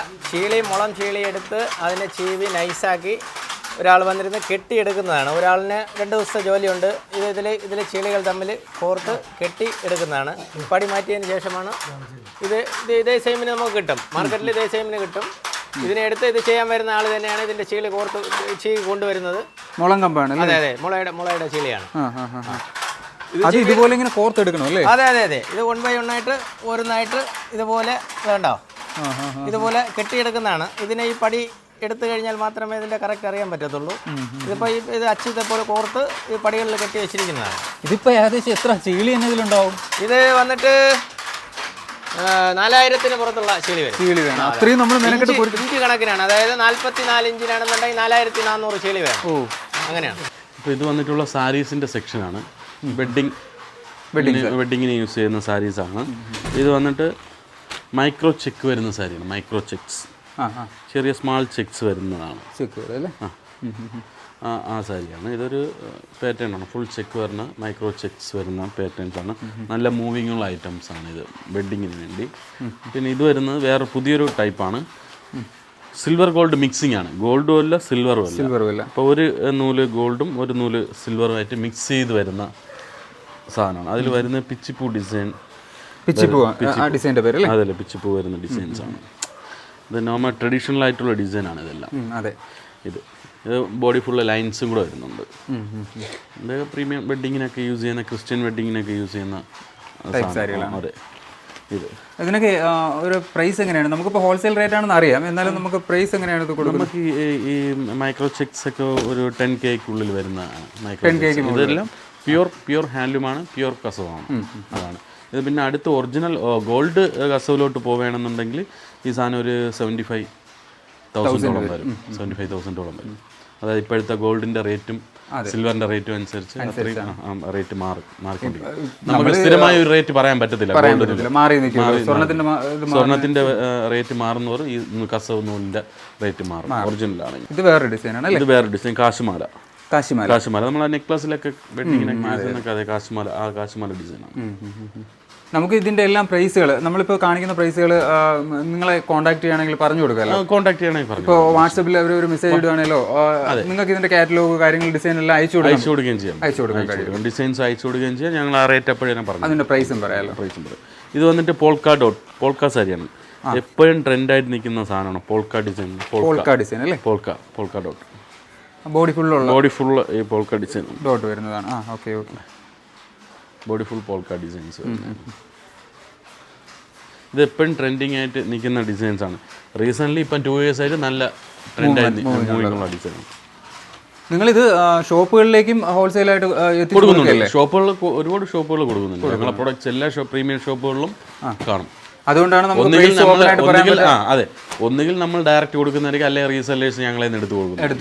മുളം ചീളി എടുത്ത് അതിനെ ചീവി നൈസാക്കി ഒരാൾ വന്നിരുന്ന് കെട്ടിയെടുക്കുന്നതാണ്. ഒരാളിന് 2 ദിവസത്തെ ജോലിയുണ്ട്. ഇതിലെ ചീളികൾ തമ്മിൽ കോർത്ത് കെട്ടി എടുക്കുന്നതാണ്. പടി മാറ്റിയതിന് ശേഷമാണ് ഇതേ സെയിമിന് നമുക്ക് കിട്ടും. മാർക്കറ്റിൽ ഇതേ സെയിമിന് കിട്ടും. ഇതിനെടുത്ത് ഇത് ചെയ്യാൻ വരുന്ന ആൾ തന്നെയാണ് ഇതിൻ്റെ ചീളി ചീവി കൊണ്ടുവരുന്നത്. മുളം കമ്പാണ്. അതെ, മുളയുടെ ചീളിയാണ്. അത് ഇതുപോലെ ഇങ്ങനെ കോർത്തെടുക്കണം അല്ലേ? അതെ. ഇത് 1/1 ആയിട്ട് ഓരോന്നായിട്ട് ഇതുപോലെ വേണ്ടോ, ഇതുപോലെ കെട്ടിയെടുക്കുന്നതാണ്. ഇതിനെ ഈ പടി എടുത്തു കഴിഞ്ഞാൽ മാത്രമേ ഇതിന്റെ കറക്റ്റ് അറിയാൻ പറ്റത്തുള്ളൂ. ഇതിപ്പോൾ ഇത് ഇതേപോലെ കോർത്ത് ഈ പടികളിൽ കെട്ടി വെച്ചിരിക്കുന്നതാണ്. ഇതിപ്പോൾ ഏകദേശം എത്ര ചീളി എന്നതിലുണ്ടാവും? ഇത് വന്നിട്ട് 4000-ന് പുറത്തുള്ള ചീളി വരും. അത്രയും നമ്മൾ ഇഞ്ച് കണക്കിനാണ്. അതായത് 44 ഇഞ്ചിനാണെന്നുണ്ടെങ്കിൽ 4400 ചീളി വേണം. അങ്ങനെയാണ്. അപ്പോൾ ഇത് വന്നിട്ടുള്ള സാരീസിൻ്റെ സെക്ഷനാണ്. വെഡ്ഡിങ്ങിന് യൂസ് ചെയ്യുന്ന സാരീസാണ്. ഇത് വന്നിട്ട് മൈക്രോ ചെക്ക് വരുന്ന സാരിയാണ്. മൈക്രോ ചെക്സ്, ചെറിയ സ്മാൾ ചെക്സ് വരുന്നതാണ്. ആ സാരിയാണ്. ഇതൊരു പാറ്റേൺ ആണ്. ഫുൾ ചെക്ക് വരുന്ന മൈക്രോ ചെക്സ് വരുന്ന പാറ്റേൺസ് ആണ്. നല്ല മൂവിങ് ഉള്ള ഐറ്റംസ് ആണ് ഇത് വെഡ്ഡിങ്ങിന് വേണ്ടി. പിന്നെ ഇത് വരുന്നത് വേറെ പുതിയൊരു ടൈപ്പാണ്. സിൽവർ ഗോൾഡ് മിക്സിംഗ് ആണ്. ഗോൾഡും അല്ല സിൽവറും അല്ല. അപ്പോൾ ഒരു നൂല് ഗോൾഡും ഒരു നൂല് സിൽവറും ആയിട്ട് മിക്സ് ചെയ്ത് വരുന്ന സാധനമാണ്. അതിൽ വരുന്ന പിച്ചിപ്പൂ ഡിസൈൻ. അതല്ലേ, പിച്ചിപ്പൂ വരുന്ന ഡിസൈൻസ് ആണ്. ഇത് നോർമൽ ട്രഡീഷണൽ ആയിട്ടുള്ള ഡിസൈനാണ് ഇതെല്ലാം. ഇത് ബോഡി ഫുള്ള് ലൈൻസും കൂടെ വരുന്നുണ്ട്. ഇത് പ്രീമിയം വെഡ്ഡിങ്ങിനൊക്കെ യൂസ് ചെയ്യുന്ന, ക്രിസ്ത്യൻ വെഡ്ഡിങ്ങിനൊക്കെ യൂസ് ചെയ്യുന്ന സാധനമാണ്. അതെ. ഇതിനൊക്കെ ഒരു പ്രൈസ് എങ്ങനെയാണ്? നമുക്കിപ്പോൾ ഹോൾസെയിൽ റേറ്റ് ആണെന്ന് അറിയാം, എന്നാലും നമുക്ക് പ്രൈസ് എങ്ങനെയാണ് ഇത് കൊടുക്കുന്നത്? നമുക്ക് ഈ മൈക്രോ ചെക്സ് ഒക്കെ ഒരു 10K'ക്കുള്ളിൽ വരുന്നതാണ്. ഇതെല്ലാം പ്യുർ ഹാൻഡ്ലൂമാണ്, പ്യുർ കസവാണ്. അതാണ് ഇത്. പിന്നെ അടുത്ത് ഒറിജിനൽ ഗോൾഡ് കസവിലോട്ട് പോവുകയാണെന്നുണ്ടെങ്കിൽ ഈ സാധനം ഒരു 75,000 വരും. 75,000 വരും. അതായത് ഇപ്പോഴത്തെ ഗോൾഡിൻ്റെ റേറ്റും സിൽവറിന്റെ റേറ്റും അനുസരിച്ച് റേറ്റ് മാറിക്കൊണ്ടിരിക്കും. നമുക്ക് സ്ഥിരമായ ഒരു റേറ്റ് പറയാൻ പറ്റത്തില്ല. സ്വർണത്തിന്റെ റേറ്റ് മാറുന്നവർ ഈ കസവ് നൂലിന്റെ റേറ്റ് മാറും. ഒറിജിനൽ ആണെങ്കിൽ ഇത് വേറെ ഡിസൈനാണ്. ഇത് വേറെ ഡിസൈൻ. കാശിമാല നമ്മൾ നെക്ലസിലൊക്കെ വെഡിങ്ങിനൊക്കെ അതെ കാശിമാല. ആ കാശിമാല ഡിസൈനാണ്. നമുക്ക് ഇതിന്റെ എല്ലാം പ്രൈസുകൾ, നമ്മളിപ്പോൾ കാണിക്കുന്ന പ്രൈസുകൾ നിങ്ങളെ കോൺടാക്ട് ചെയ്യുകയാണെങ്കിൽ പറഞ്ഞു കൊടുക്കാമല്ലോ. കോൺടാക്ട് ചെയ്യണമെങ്കിൽ ഇപ്പോൾ വാട്സപ്പിൽ അവർ ഒരു മെസ്സേജ് ഇടുകയാണല്ലോ, നിങ്ങൾക്ക് ഇതിന്റെ കാറ്റലോഗ് കാര്യങ്ങൾ ഡിസൈൻ എല്ലാം അയച്ചു കൊടുക്കുകയും ചെയ്യാം. ഡിസൈൻസ് അയച്ചു കൊടുക്കുകയും ചെയ്യാം. ഞങ്ങൾ ആ റേറ്റ് എപ്പോഴും പറഞ്ഞു. അതിന്റെ പ്രൈസും പറയാമല്ലോ. ഇത് വന്നിട്ട് പോൾക്ക സാരിയാണ്. എപ്പോഴും ട്രെൻഡായിട്ട് നിൽക്കുന്ന സാധനമാണ് പോൾക്ക ഡിസൈൻ. അല്ലേ? പോൾക്ക ഡോട്ട് ബോഡി ഫുള്ള് ഈ പോൾക്ക ഡിസൈൻ ഡോട്ട് വരുന്നതാണ്. Okay. Body full polka designs. ഇത് എപ്പോഴും ട്രെൻഡിങ് ആയിട്ട് നിൽക്കുന്ന ഡിസൈൻസ് ആണ്. റീസെൻ്റ്ലി ഇപ്പം 2 years ആയിട്ട് നല്ല ട്രെൻഡായിട്ട് മൂവിങ്ങുള്ള ഡിസൈനാണ്. നിങ്ങളിത് ഷോപ്പുകളിലേക്കും ഹോൾസെയിലായിട്ട് കൊടുക്കുന്നുണ്ട്. ഒരുപാട് ഷോപ്പുകൾ കൊടുക്കുന്നുണ്ട്. ഞങ്ങളെ പ്രൊഡക്ട്സ് എല്ലാ പ്രീമിയം ഷോപ്പുകളിലും കാണും. അതുകൊണ്ടാണ് ഒന്നുകിൽ നമ്മൾ ഡയറക്റ്റ് കൊടുക്കുന്നതായിരിക്കും, അല്ലെങ്കിൽ റീസെല്ലേഴ്സ് ഞങ്ങളെ എടുത്ത്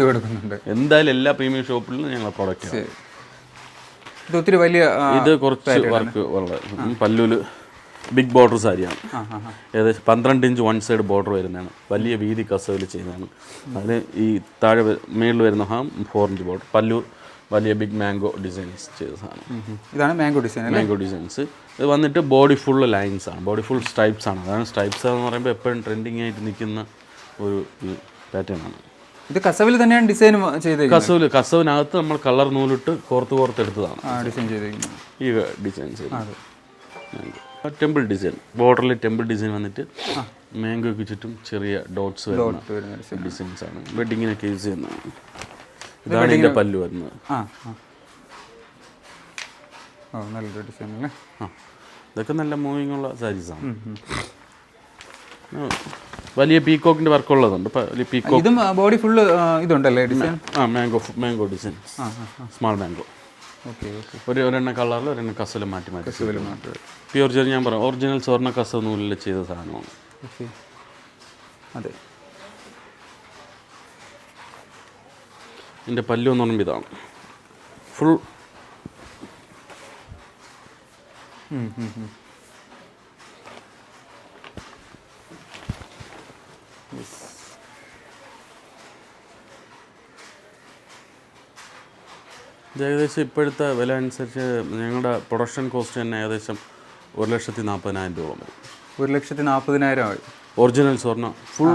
കൊടുക്കുന്നുണ്ട്. എന്തായാലും എല്ലാ പ്രീമിയം ഷോപ്പിലും ഞങ്ങളെ പ്രൊഡക്റ്റ്. ഇത് ഒത്തിരി വലിയ, ഇത് കുറച്ച് വർക്ക് വളരെ പല്ലൂല് ബിഗ് ബോർഡർ സാരിയാണ്. ഏകദേശം 12 ഇഞ്ച് 1 സൈഡ് ബോർഡർ വരുന്നതാണ്. വലിയ വീതി കസവിൽ ചെയ്യുന്നതാണ്. അതിന് ഈ താഴെ മേളിൽ വരുന്ന 4 ഇഞ്ച് ബോർഡർ. പല്ലു വലിയ ബിഗ് മാംഗോ ഡിസൈൻസ് ചെയ്ത സാധനം. ഇതാണ് മാംഗോ ഡിസൈൻസ്. ഇത് വന്നിട്ട് ബോഡി ഫുള്ള് ലൈൻസ് ആണ്, ബോഡി ഫുൾ സ്ട്രൈപ്സ് ആണ്. അതാണ് സ്ട്രൈപ്സ് എന്ന് പറയുമ്പോൾ എപ്പോഴും ട്രെൻഡിങ് ആയിട്ട് നിൽക്കുന്ന ഒരു പാറ്റേൺ ആണ്. ഇത് കസവിൽ തന്നെയാണ് ഡിസൈൻ ചെയ്തത്. കസവിനകത്ത് നമ്മൾ കളർ നൂലിട്ട് കോർത്തെടുത്തതാണ് ഡിസൈൻ ചെയ്തിരിക്കുന്നത്. ഈ ഡിസൈൻസ് ടെമ്പിൾ ഡിസൈൻ, ബോർഡറിൽ ടെമ്പിൾ ഡിസൈൻ വന്നിട്ട് മാംഗോയ്ക്ക് ചുറ്റും ചെറിയ ഡോട്ട്സ് വരുന്ന ഡിസൈൻസ് ആണ്. വെഡിങ്ങിനൊക്കെ യൂസ് ചെയ്യുന്നതാണ്. ഇതാണ് ഇതിൻ്റെ പല്ലു വരുന്നത്. നല്ലൊരു ഡിസൈൻ അല്ലേ? ഇതൊക്കെ നല്ല മൂവിങ് ഉള്ള സാരീസാണ്. വലിയ പീക്കോക്കിന്റെ വർക്ക് ഉള്ളതുണ്ട്. ഇതും ബോഡി ഫുള്ള് ഇതുണ്ടല്ലേ design? Mango design, small mango. ഒരെണ്ണ കളറിൽ ഒരെണ്ണ കസവിൽ മാറ്റി പ്യൂർ ഞാൻ പറയാം ഒറിജിനൽ സ്വർണ്ണ കസവ് നൂലിൽ ചെയ്ത സാധനമാണ്. ഓക്കെ, അതെ. ഇതിൻ്റെ പല്ലു എന്ന് പറയുമ്പോൾ ഇതാണ് ഫുൾ ഇത് ഏകദേശം ഇപ്പോഴത്തെ വില അനുസരിച്ച് ഞങ്ങളുടെ പ്രൊഡക്ഷൻ കോസ്റ്റ് തന്നെ ഏകദേശം 1,40,000 രൂപ വരും. 1,40,000 ആയി. ഒറിജിനൽ സ്വർണ്ണ ഫുൾ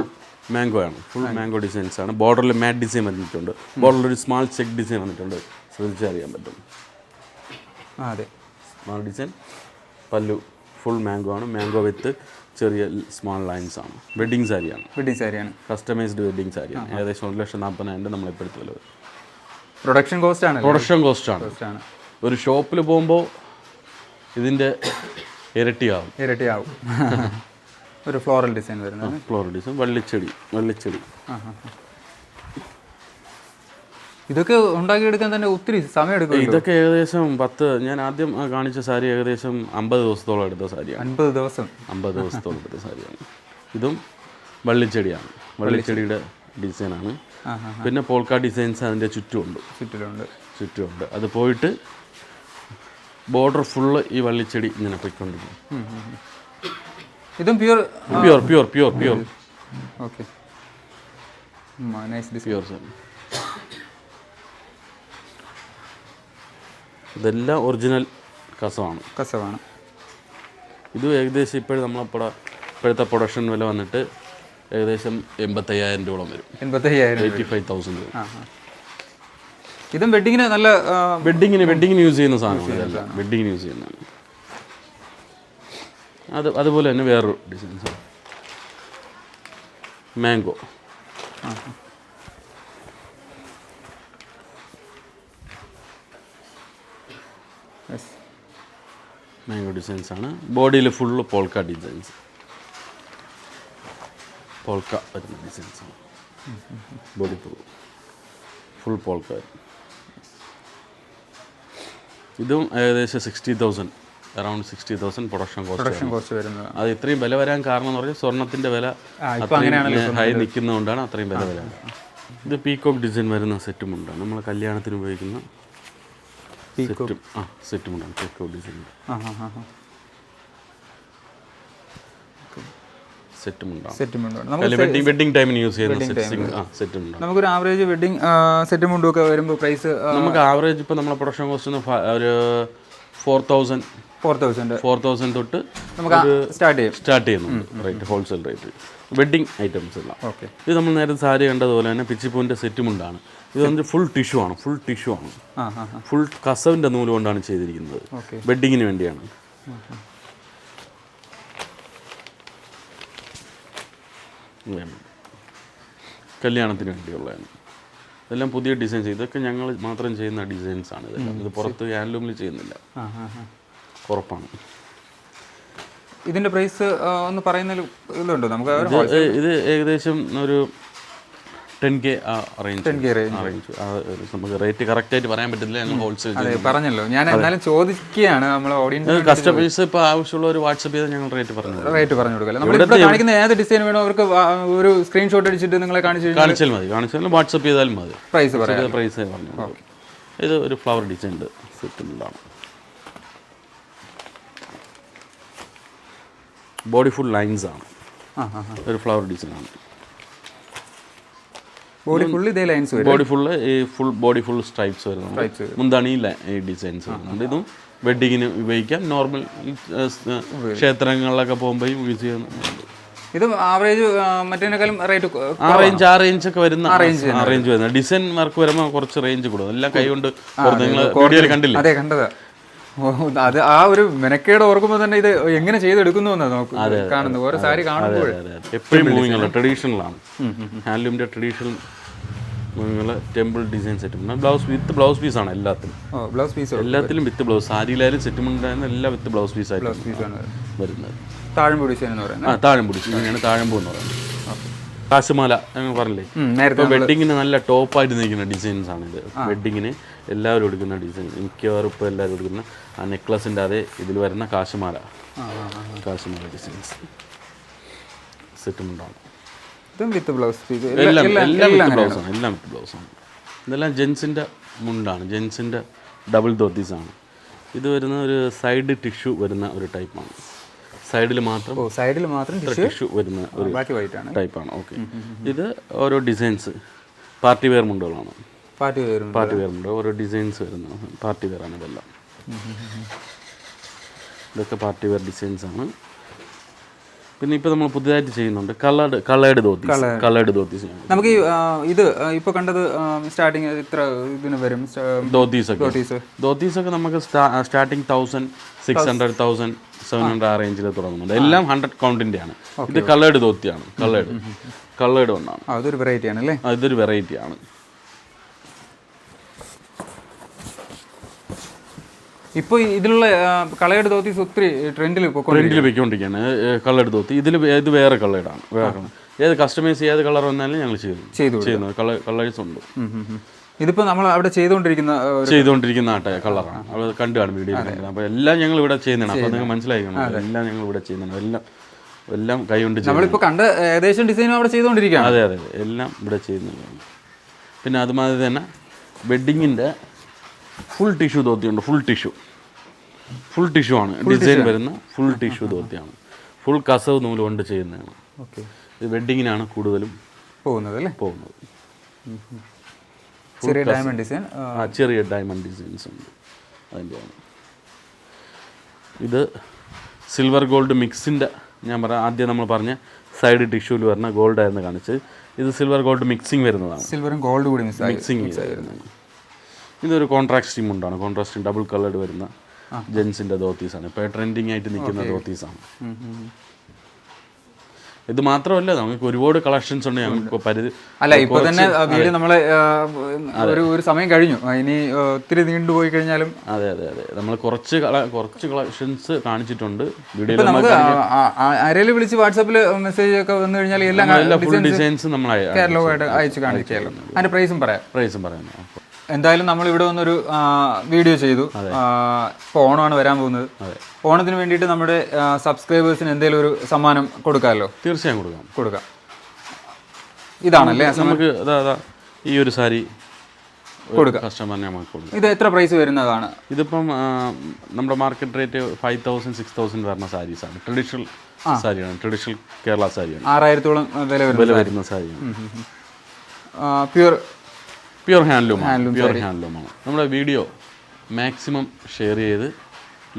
മാംഗോ ആണ്, ഫുൾ മാംഗോ ഡിസൈൻസ് ആണ്. ബോർഡറിൽ മാറ്റ് ഡിസൈൻ വന്നിട്ടുണ്ട്, ബോർഡറിൽ ഒരു സ്മാൾ ചെക്ക് ഡിസൈൻ വന്നിട്ടുണ്ട്, ശ്രദ്ധിച്ചറിയാൻ പറ്റും. അതെ, സ്മാൾ ഡിസൈൻ. പല്ലു ഫുൾ മാംഗോ ആണ്, മാംഗോ വിത്ത് ചെറിയ സ്മാൾ ലൈൻസ് ആണ്. വെഡ്ഡിങ് സാരിയാണ്, വെഡ്ഡിങ് സാരിയാണ്, കസ്റ്റമൈസ്ഡ് വെഡ്ഡിങ് സാരിയാണ്. ഏകദേശം 1,40,000 നമ്മളിപ്പോഴത്തെ വില. പ്രൊഡക്ഷൻ കോസ്റ്റ് ആണ്. പ്രൊഡക്ഷൻ കോസ്റ്റ് ആണ്. ഒരു ഷോപ്പിൽ പോകുമ്പോൾ ഇതിൻ്റെ ഇരട്ടിയാവും. ഒരു ഫ്ലോറൽ ഡിസൈൻ വരുന്നത്. ഫ്ലോറൽ ഡിസൈൻ, വള്ളിച്ചെടി. ഇതൊക്കെ ഉണ്ടാക്കിയെടുക്കാൻ തന്നെ ഒത്തിരി സമയം എടുക്കും. ഇതൊക്കെ ഏകദേശം ഞാൻ ആദ്യം കാണിച്ച സാരി ഏകദേശം 50 ദിവസത്തോളം എടുത്ത സാരിയാണ്. 50 ദിവസത്തോളം എടുത്ത സാരിയാണ്. ഇതും വള്ളിച്ചെടിയാണ്, വള്ളിച്ചെടിയുടെ ഡിസൈനാണ്. പിന്നെ പോൾക്ക ഡിസൈൻസ് അതിൻ്റെ ചുറ്റുമുണ്ട്. അത് പോയിട്ട് ബോർഡർ ഫുള്ള് ഈ വള്ളിച്ചെടി ഇങ്ങനെ പോയിക്കൊണ്ടിരിക്കും. ഇതും pure. Okay, nice design. Pure. ഇതെല്ലാം ഒറിജിനൽ കസവാണ്. ഇത് ഏകദേശം ഇപ്പോഴത്തെ പ്രൊഡക്ഷൻ വില വന്നിട്ട് ഏകദേശം 85,000 രൂപ വരും. 85,000 രൂപ. ഇതും വെഡ്ഡിങ്ങിന് നല്ല വെഡ്ഡിങ്ങിന് യൂസ് ചെയ്യുന്ന സാധനമാണ്. ഇതെല്ലാം വെഡ്ഡിങ്ങിന് യൂസ് ചെയ്യുന്നതാണ്. അതുപോലെ തന്നെ വേറൊരു ഡിസൈൻസ് മാംഗോ. മാംഗോ ഡിസൈൻസ് ആണ്. ബോഡിയിൽ ഫുള്ള് പോൾക്ക ഡിസൈൻസ്, പോൾക്ക വരുന്ന ഡിസൈൻസ് ആണ്. Body full polka. ഇതും ഏകദേശം 60,000, അറൗണ്ട് 60,000 പ്രൊഡക്ഷൻ കോസ്റ്റ് വരുന്നത്. അത് ഇത്രയും വില വരാൻ കാരണം എന്ന് പറഞ്ഞാൽ സ്വർണത്തിൻ്റെ വില ഹൈ നിൽക്കുന്നതുകൊണ്ടാണ് അത്രയും വില വരാൻ. ഇത് പീകോക്ക് ഡിസൈൻ വരുന്ന സെറ്റുമുണ്ടാണ്, നമ്മൾ കല്യാണത്തിന് ഉപയോഗിക്കുന്ന സെറ്റുമുണ്ടാണ്. പീകോക്ക് ഡിസൈൻ വെഡിങ് ടൈമിന് യൂസ് ചെയ്യുന്ന സെറ്റുമുണ്ടാണ്. നമുക്കൊരു ആവറേജ് വെഡിങ് സെറ്റും മുണ്ടൊക്കെ വരുമ്പോൾ പ്രൈസ് നമുക്ക് ആവറേജ് ഇപ്പോൾ നമ്മളെ പ്രൊഡക്ഷൻ കോസ്റ്റ് ഒരു 4,000 തൊട്ട് നമുക്ക് സ്റ്റാർട്ട് ചെയ്യുന്നുണ്ട് rate, wholesale rate. Wedding items എല്ലാം. ഇത് നമ്മൾ നേരത്തെ സാരി കണ്ടതുപോലെ തന്നെ പിച്ചിപ്പൂവിൻ്റെ സെറ്റുമുണ്ടാണ്. ഇത് വന്നിട്ട് ഫുൾ ടിഷ്യൂ ആണ്. ഫുൾ കസവിൻ്റെ നൂല് കൊണ്ടാണ് ചെയ്തിരിക്കുന്നത്. വെഡ്ഡിങ്ങിന് വേണ്ടിയാണ്. കല്യാണത്തിന് വേണ്ടിയുള്ളതാണ്. ഇതെല്ലാം പുതിയ ഡിസൈൻസ്. ഇതൊക്കെ ഞങ്ങൾ മാത്രം ചെയ്യുന്ന ഡിസൈൻസ് ആണ്. ഇതെല്ലാം ഇത് പുറത്ത് ഹാൻഡ്ലൂമിൽ ചെയ്യുന്നില്ല, ഉറപ്പാണ്. ഇതിന്റെ പ്രൈസ് ഒന്ന് പറയുന്നതിൽ ഇതുണ്ടോ നമുക്ക്? ഇത് ഏകദേശം ഒരു 10K റേഞ്ച്. നമുക്ക് റേറ്റ് കറക്റ്റ് ആയിട്ട് പറയാൻ പറ്റില്ല, ഞങ്ങൾ ഹോൾസെയിൽ പറഞ്ഞല്ലോ. ഞാൻ എന്നാലും ചോദിക്കുകയാണ്, നമ്മളെ ഓഡിയൻസ് കസ്റ്റമേഴ്സ് ഇപ്പോൾ ആവശ്യമുള്ള ഒരു വാട്സപ്പ് ചെയ്ത് ഞങ്ങൾ റേറ്റ് പറഞ്ഞു കൊടുക്കില്ല. നമ്മളിവിടെ കാണിക്കുന്ന ഏത് ഡിസൈൻ വേണോ അവർക്ക് ഒരു സ്ക്രീൻഷോട്ട് അടിച്ചിട്ട് നിങ്ങളെ കാണിച്ചാൽ മതി, വാട്സപ്പ് ചെയ്താലും മതി. പ്രൈസ് പറഞ്ഞു. ഇത് ഒരു ഫ്ലവർ ഡിസൈൻ സെറ്റുണ്ടാണ്. ബോഡി ഫുൾ ലൈൻസ് ആണ്, ഒരു ഫ്ലവർ ഡിസൈൻ ആണ്. Body full body full stripes വരുന്നുണ്ട്. മുന്താണി ഈ ഡിസൈൻസ് വരുന്നുണ്ട്. ഇതും വെഡ്ഡിങ്ങിന് ഉപയോഗിക്കാം, നോർമൽ ക്ഷേത്രങ്ങളിലൊക്കെ പോകുമ്പോൾ യൂസ് ചെയ്യുന്നുണ്ട്. ഇത് ആവറേജ് മറ്റേതിനേക്കാളും റേറ്റ് ആ റേഞ്ച് ഒക്കെ വരുന്ന ഡിസൈൻ വർക്ക് വരുമ്പോൾ കുറച്ച് റേഞ്ച് കൂടും. എല്ലാം കൈ കൊണ്ട് വീഡിയോയിൽ കണ്ടില്ലേ? അതെ, കണ്ടത്. അത് ആ ഒരു മെനക്കേട് ഓർക്കുമ്പോൾ തന്നെ ഇത് എങ്ങനെ ചെയ്തെടുക്കുന്നു കാണുന്നത്. ഓരോ സാരി കാണുമ്പോൾ എപ്പോഴും മൂവിങ് ഉള്ള ട്രഡീഷണലാണ്. ഹാൻഡ്ലൂമിൻ്റെ ട്രഡീഷണൽ മൂവിങ്ങുള്ള ടെമ്പിൾ ഡിസൈൻ സെറ്റ്. ബ്ലൗസ് പീസാണ് എല്ലാത്തിലും വിത്ത് ബ്ലൗസ്. സാരിയിലായാലും സെറ്റുമുണ്ടായിരുന്ന എല്ലാം വിത്ത് ബ്ലൗസ് പീസാണ് വരുന്നത്. താഴമ്പൂ ഡിസൈൻ എന്ന് പറയുന്നത്. താഴമ്പൂ ഡിസൈൻ, ഇങ്ങനെയാണ് താഴമ്പൂ എന്ന് പറയുന്നത്. കാശുമാല ഞങ്ങൾ പറഞ്ഞില്ലേ, ഇപ്പോൾ വെഡ്ഡിങ്ങിന് നല്ല ടോപ്പായിട്ട് നിൽക്കുന്ന ഡിസൈൻസ് ആണ് ഇത്. വെഡ്ഡിങ്ങിന് എല്ലാവരും എടുക്കുന്ന ഡിസൈൻ, മിക്കവാറും ഇപ്പോൾ എല്ലാവരും എടുക്കുന്ന ആ നെക്ലസിൻ്റെ അതേ ഇതിൽ വരുന്ന കാശുമാല ഡിസൈൻസ്. സെറ്റ് മുണ്ടാണ്. ഇതും വിത്ത് ബ്ലൗസ് പീസ്, എല്ലാം വിത്ത് ബ്ലൗസാണ്, എല്ലാം വിത്ത് ബ്ലൗസാണ്. ഇതെല്ലാം ജെൻസിൻ്റെ മുണ്ടാണ്, ജെൻസിൻ്റെ ഡബിൾ ധോത്തീസാണ്. ഇത് വരുന്ന ഒരു സൈഡ് ടിഷ്യൂ വരുന്ന ഒരു ടൈപ്പാണ്. സൈഡിൽ മാത്രം ടിഷ്യൂ വരുന്ന ഒരു ടൈപ്പാണ്. ഓക്കെ, ഇത് ഓരോ ഡിസൈൻസ് പാർട്ടി വെയർ മുണ്ടുകളാണ്. പാർട്ടി വെയർ മുണ്ട് ഓരോ ഡിസൈൻസ് വരുന്ന പാർട്ടി വെയർ ആണ് ഇതെല്ലാം. ഇതൊക്കെ പാർട്ടി വെയർ ഡിസൈൻസ് ആണ്. പിന്നെ ഇപ്പോൾ നമ്മൾ പുതിയതായിട്ട് ചെയ്യുന്നുണ്ട് കളേർഡ് ധോത്തീസ്. നമുക്ക് ഇത് ഇപ്പോൾ കണ്ടത് സ്റ്റാർട്ടിങ് ഇത്ര ഇതിന് വരും ധോത്തീസൊക്കെ നമുക്ക് സ്റ്റാർട്ടിങ് 1600, 1700 ആ റേഞ്ചിൽ തുടങ്ങുന്നുണ്ട്. എല്ലാം 100 കൗണ്ടിൻ്റെ ആണ്. ഇത് കളേർഡ് ധോത്തിയാണ്, കളേർഡ് ഒന്നാണ്. അതൊരു വെറൈറ്റി ആണ് അല്ലേ? ഇതൊരു വെറൈറ്റിയാണ്. ഇപ്പോൾ ഇതിലുള്ള കളേർഡ് ധോത്തീസ് ഒത്തിരി ട്രെൻഡിൽ പോയിക്കൊണ്ടിരിക്കുകയാണ്. കളേർഡ് ധോത്തി ഇത് വേറെ കളേർഡാണ്. ഏത് കസ്റ്റമൈസ് ഏത് കളർ വന്നാലും ഞങ്ങൾ ചെയ്യുന്നത് കളേഴ്സ് ഉണ്ട്. ഇതിപ്പോൾ നമ്മൾ അവിടെ ചെയ്തുകൊണ്ടിരിക്കുന്ന കളറാണ്. അത് കണ്ടു കാണും വീഡിയോ. അപ്പോൾ എല്ലാം ഞങ്ങൾ ഇവിടെ ചെയ്യുന്നതാണ്. അപ്പോൾ നിങ്ങൾക്ക് മനസ്സിലാക്കണം, എല്ലാം ഞങ്ങൾ ഇവിടെ ചെയ്യുന്നതാണ്. എല്ലാം കൈകൊണ്ട് നമ്മളിപ്പോൾ കണ്ട ഏകദേശം ഡിസൈനും അവിടെ ചെയ്തുകൊണ്ടിരിക്കുകയാണ്. അതെ, എല്ലാം ഇവിടെ ചെയ്യുന്നതാണ്. പിന്നെ അതുമാതിരി തന്നെ വെഡ്ഡിങ്ങിൻ്റെ ഫുൾ ടിഷ്യൂ ധോത്തിയുണ്ട്. ഫുൾ ടിഷ്യൂ ആണ് ഡിസൈൻ വരുന്ന ഫുൾ ടിഷ്യൂ ധോത്തിയാണ്. ഫുൾ കസവ് നൂല് കൊണ്ട് ചെയ്യുന്നതാണ്. ഓക്കെ, ഇത് വെഡ്ഡിങ്ങിനാണ് കൂടുതലും പോകുന്നത്. ചെറിയ ഡയമണ്ട് ഡിസൈൻ, ചെറിയ ഡയമണ്ട് ഡിസൈൻസ് ഉണ്ട് അതിൻ്റെയാണ്. ഇത് സിൽവർ ഗോൾഡ് മിക്സിൻ്റെ, ഞാൻ പറയാം ആദ്യം നമ്മൾ പറഞ്ഞ സൈഡ് ടിഷ്യൂവിൽ വരുന്ന ഗോൾഡ് ആയിരുന്നു കാണിച്ചത്. ഇത് സിൽവർ ഗോൾഡ് മിക്സിങ് വരുന്നതാണ്. സിൽവറും ഗോൾഡ് കൂടി മിക്സിങ് വരുന്നത്. ഇതൊരു കോൺട്രാസ്റ്റ് മുണ്ടാണ്. കോൺട്രാസ്റ്റ് ഡബിൾ കളേർഡ് വരുന്ന ജെൻസിൻ്റെ ധോത്തീസാണ്. ഇപ്പോൾ ട്രെൻഡിങ് ആയിട്ട് നിൽക്കുന്ന ധോത്തീസാണ്. ഇത് മാത്രമല്ല, നമുക്ക് ഒരുപാട് കളക്ഷൻസ് ഉണ്ട്. ഞങ്ങൾക്ക് ഇപ്പോൾ തന്നെ വീഡിയോ നമ്മളെ ഒരു സമയം കഴിഞ്ഞു, ഇനി ഒത്തിരി നീണ്ടുപോയി കഴിഞ്ഞാലും. അതെ, നമ്മൾ കുറച്ച് കളക്ഷൻസ് കാണിച്ചിട്ടുണ്ട് വീഡിയോയിൽ. നമുക്ക് ആരെങ്കിലും വിളിച്ച് വാട്സാപ്പിൽ മെസ്സേജ് ഒക്കെ വന്നു കഴിഞ്ഞാൽ എല്ലാം ഫുൾ ഡിസൈൻസ് നമ്മൾ കേരളമായിട്ട് അയച്ചു കാണിക്കാമല്ലോ. അതിന്റെ പ്രൈസും പറയാം. എന്തായാലും നമ്മൾ ഇവിടെ വന്നൊരു വീഡിയോ ചെയ്തു. ഇപ്പോൾ ഓണമാണ് വരാൻ പോകുന്നത്. ഓണത്തിന് വേണ്ടിയിട്ട് നമ്മുടെ സബ്സ്ക്രൈബേഴ്സിന് എന്തെങ്കിലും ഒരു സമ്മാനം കൊടുക്കാമല്ലോ? തീർച്ചയായും കൊടുക്കാം. ഇതാണല്ലേ നമുക്ക് ഈ ഒരു സാരി കൊടുക്കാം കസ്റ്റമറിനെ നമുക്ക് കൊടുക്കാം. ഇത് എത്ര പ്രൈസ് വരുന്നതാണ്? ഇതിപ്പം നമ്മുടെ മാർക്കറ്റ് റേറ്റ് 5000, 6000 വരുന്ന സാരീസാണ്. ട്രഡീഷണൽ സാരിയാണ്, ട്രഡീഷണൽ കേരള സാരിയാണ്. 6000-ഓളം വില വരുന്ന സാരിയാണ്. പ്യൂർ ഹാൻഡ്ലൂമാണ്. നമ്മുടെ വീഡിയോ മാക്സിമം ഷെയർ ചെയ്ത്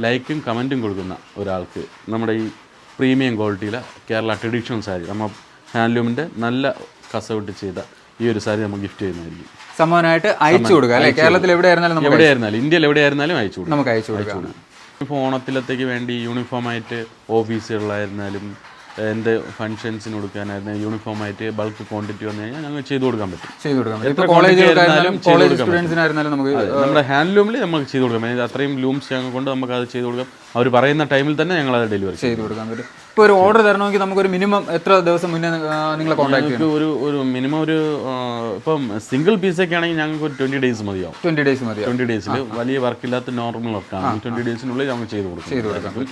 ലൈക്കും കമൻറ്റും കൊടുക്കുന്ന ഒരാൾക്ക് നമ്മുടെ ഈ പ്രീമിയം ക്വാളിറ്റിയിലെ കേരള ട്രഡീഷണൽ സാരി, നമ്മൾ ഹാൻഡ്ലൂമിൻ്റെ നല്ല കസവിട്ട് ചെയ്ത ഈ ഒരു സാരി നമ്മൾ ഗിഫ്റ്റ് ചെയ്യുന്നതായിരിക്കും. സമ്മാനമായിട്ട് അയച്ചു കൊടുക്കുക അല്ലേ? കേരളത്തിൽ എവിടെയായിരുന്നാലും ഇന്ത്യയിൽ എവിടെയായിരുന്നാലും നമുക്ക് അയച്ചു കൊടുക്കാം. ഇപ്പോൾ ഓണത്തിലത്തേക്ക് വേണ്ടി യൂണിഫോമായിട്ട് ഓഫീസുകളിലായിരുന്നാലും എന്ത് ഫംഗ്ഷൻസിന് കൊടുക്കാനായിരുന്നു യൂണിഫോമായിട്ട് ബൾക്ക് ക്വാണ്ടിറ്റി വന്നു കഴിഞ്ഞാൽ ഞങ്ങൾ ചെയ്തു കൊടുക്കാൻ പറ്റും. നമ്മുടെ ഹാൻഡ്ലൂമിൽ നമുക്ക് ചെയ്തു കൊടുക്കാം. അത്രയും ലൂംസ് ഞങ്ങൾ കൊണ്ട് നമുക്ക് അത് ചെയ്തു കൊടുക്കാം. അവർ പറയുന്ന ടൈമിൽ തന്നെ ഞങ്ങൾ അത് ഡെലിവറി ചെയ്തു കൊടുക്കാൻ പറ്റും. ഇപ്പോൾ ഒരു ഓർഡർ തരണമെങ്കിൽ നമുക്കൊരു മിനിമം എത്ര ദിവസം മുന്നേ നിങ്ങളെ കോൺടാക്ട് ചെയ്യാം? ഒരു മിനിമം ഇപ്പം സിംഗിൾ പീസൊക്കെ ആണെങ്കിൽ ഞങ്ങൾക്ക് ഒരു 20 days മതിയാവും. 20 days വലിയ വർക്കില്ലാത്ത നോർമൽ വർക്കാണ്. 20 days ഞങ്ങൾ ചെയ്തു കൊടുക്കാം.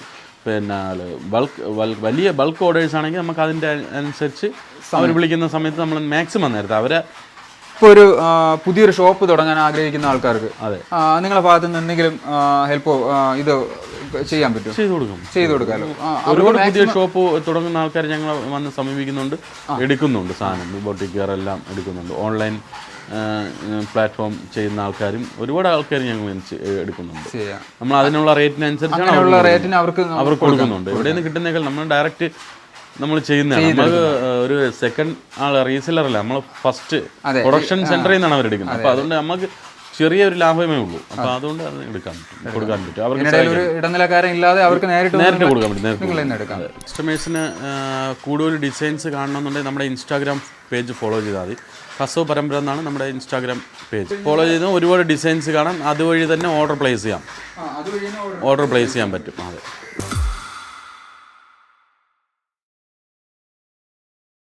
പിന്നെ വലിയ ബൾക്ക് ഓർഡേഴ്സ് ആണെങ്കിൽ നമുക്ക് അതിൻ്റെ അനുസരിച്ച് അവർ വിളിക്കുന്ന സമയത്ത് നമ്മൾ മാക്സിമം നേരത്തെ അവരെ. ഇപ്പോൾ ഒരു പുതിയൊരു ഷോപ്പ് തുടങ്ങാൻ ആഗ്രഹിക്കുന്ന ആൾക്കാർക്ക് നിങ്ങളുടെ ഭാഗത്ത് നിന്ന് എന്തെങ്കിലും ഹെൽപ്പോ ഇത് ചെയ്യാൻ പറ്റും? ചെയ്തു കൊടുക്കാമല്ലോ. ഒരുപാട് പുതിയ ഷോപ്പ് തുടങ്ങുന്ന ആൾക്കാർ ഞങ്ങൾ വന്ന് സമീപിക്കുന്നുണ്ട്, എടുക്കുന്നുണ്ട്. സാധനം ബൊട്ടിക്കുകാർ എല്ലാം എടുക്കുന്നുണ്ട്. ഓൺലൈൻ പ്ലാറ്റ്ഫോം ചെയ്യുന്ന ആൾക്കാരും ഒരുപാട് ആൾക്കാർ ഞങ്ങൾ എടുക്കുന്നുണ്ട്. നമ്മൾ അതിനുള്ള റേറ്റിനനുസരിച്ച് അവർക്ക് കൊടുക്കുന്നുണ്ട്. എവിടെ നിന്ന് കിട്ടുന്നേക്കാൾ നമ്മൾ ഡയറക്റ്റ് നമ്മൾ ചെയ്യുന്നതാണ്. നമുക്ക് ഒരു സെക്കൻഡ് റീസെല്ലർ അല്ല, നമ്മൾ ഫസ്റ്റ് പ്രൊഡക്ഷൻ സെന്ററിൽ നിന്നാണ് അവർ എടുക്കുന്നത്. അപ്പോൾ അതുകൊണ്ട് നമുക്ക് ചെറിയൊരു ലാഭമേ ഉള്ളൂ. അപ്പോൾ അതുകൊണ്ട് അത് കൊടുക്കാൻ പറ്റും. അവർക്ക് ഇടനിലക്കാരൻ ഇല്ലാതെ അവർക്ക് നേരിട്ട് കൊടുക്കാൻ പറ്റും. കസ്റ്റമേഴ്സിന് കൂടുതൽ ഡിസൈൻസ് കാണണമെന്നുണ്ടെങ്കിൽ നമ്മുടെ ഇൻസ്റ്റാഗ്രാം പേജ് ഫോളോ ചെയ്താൽ മതി. കസവ് പരമ്പര എന്നാണ് നമ്മുടെ ഇൻസ്റ്റാഗ്രാം പേജ്. ഫോളോ ചെയ്താൽ ഒരുപാട് ഡിസൈൻസ് കാണാം. അതുവഴി തന്നെ ഓർഡർ പ്ലേസ് ചെയ്യാൻ പറ്റും. അതെ.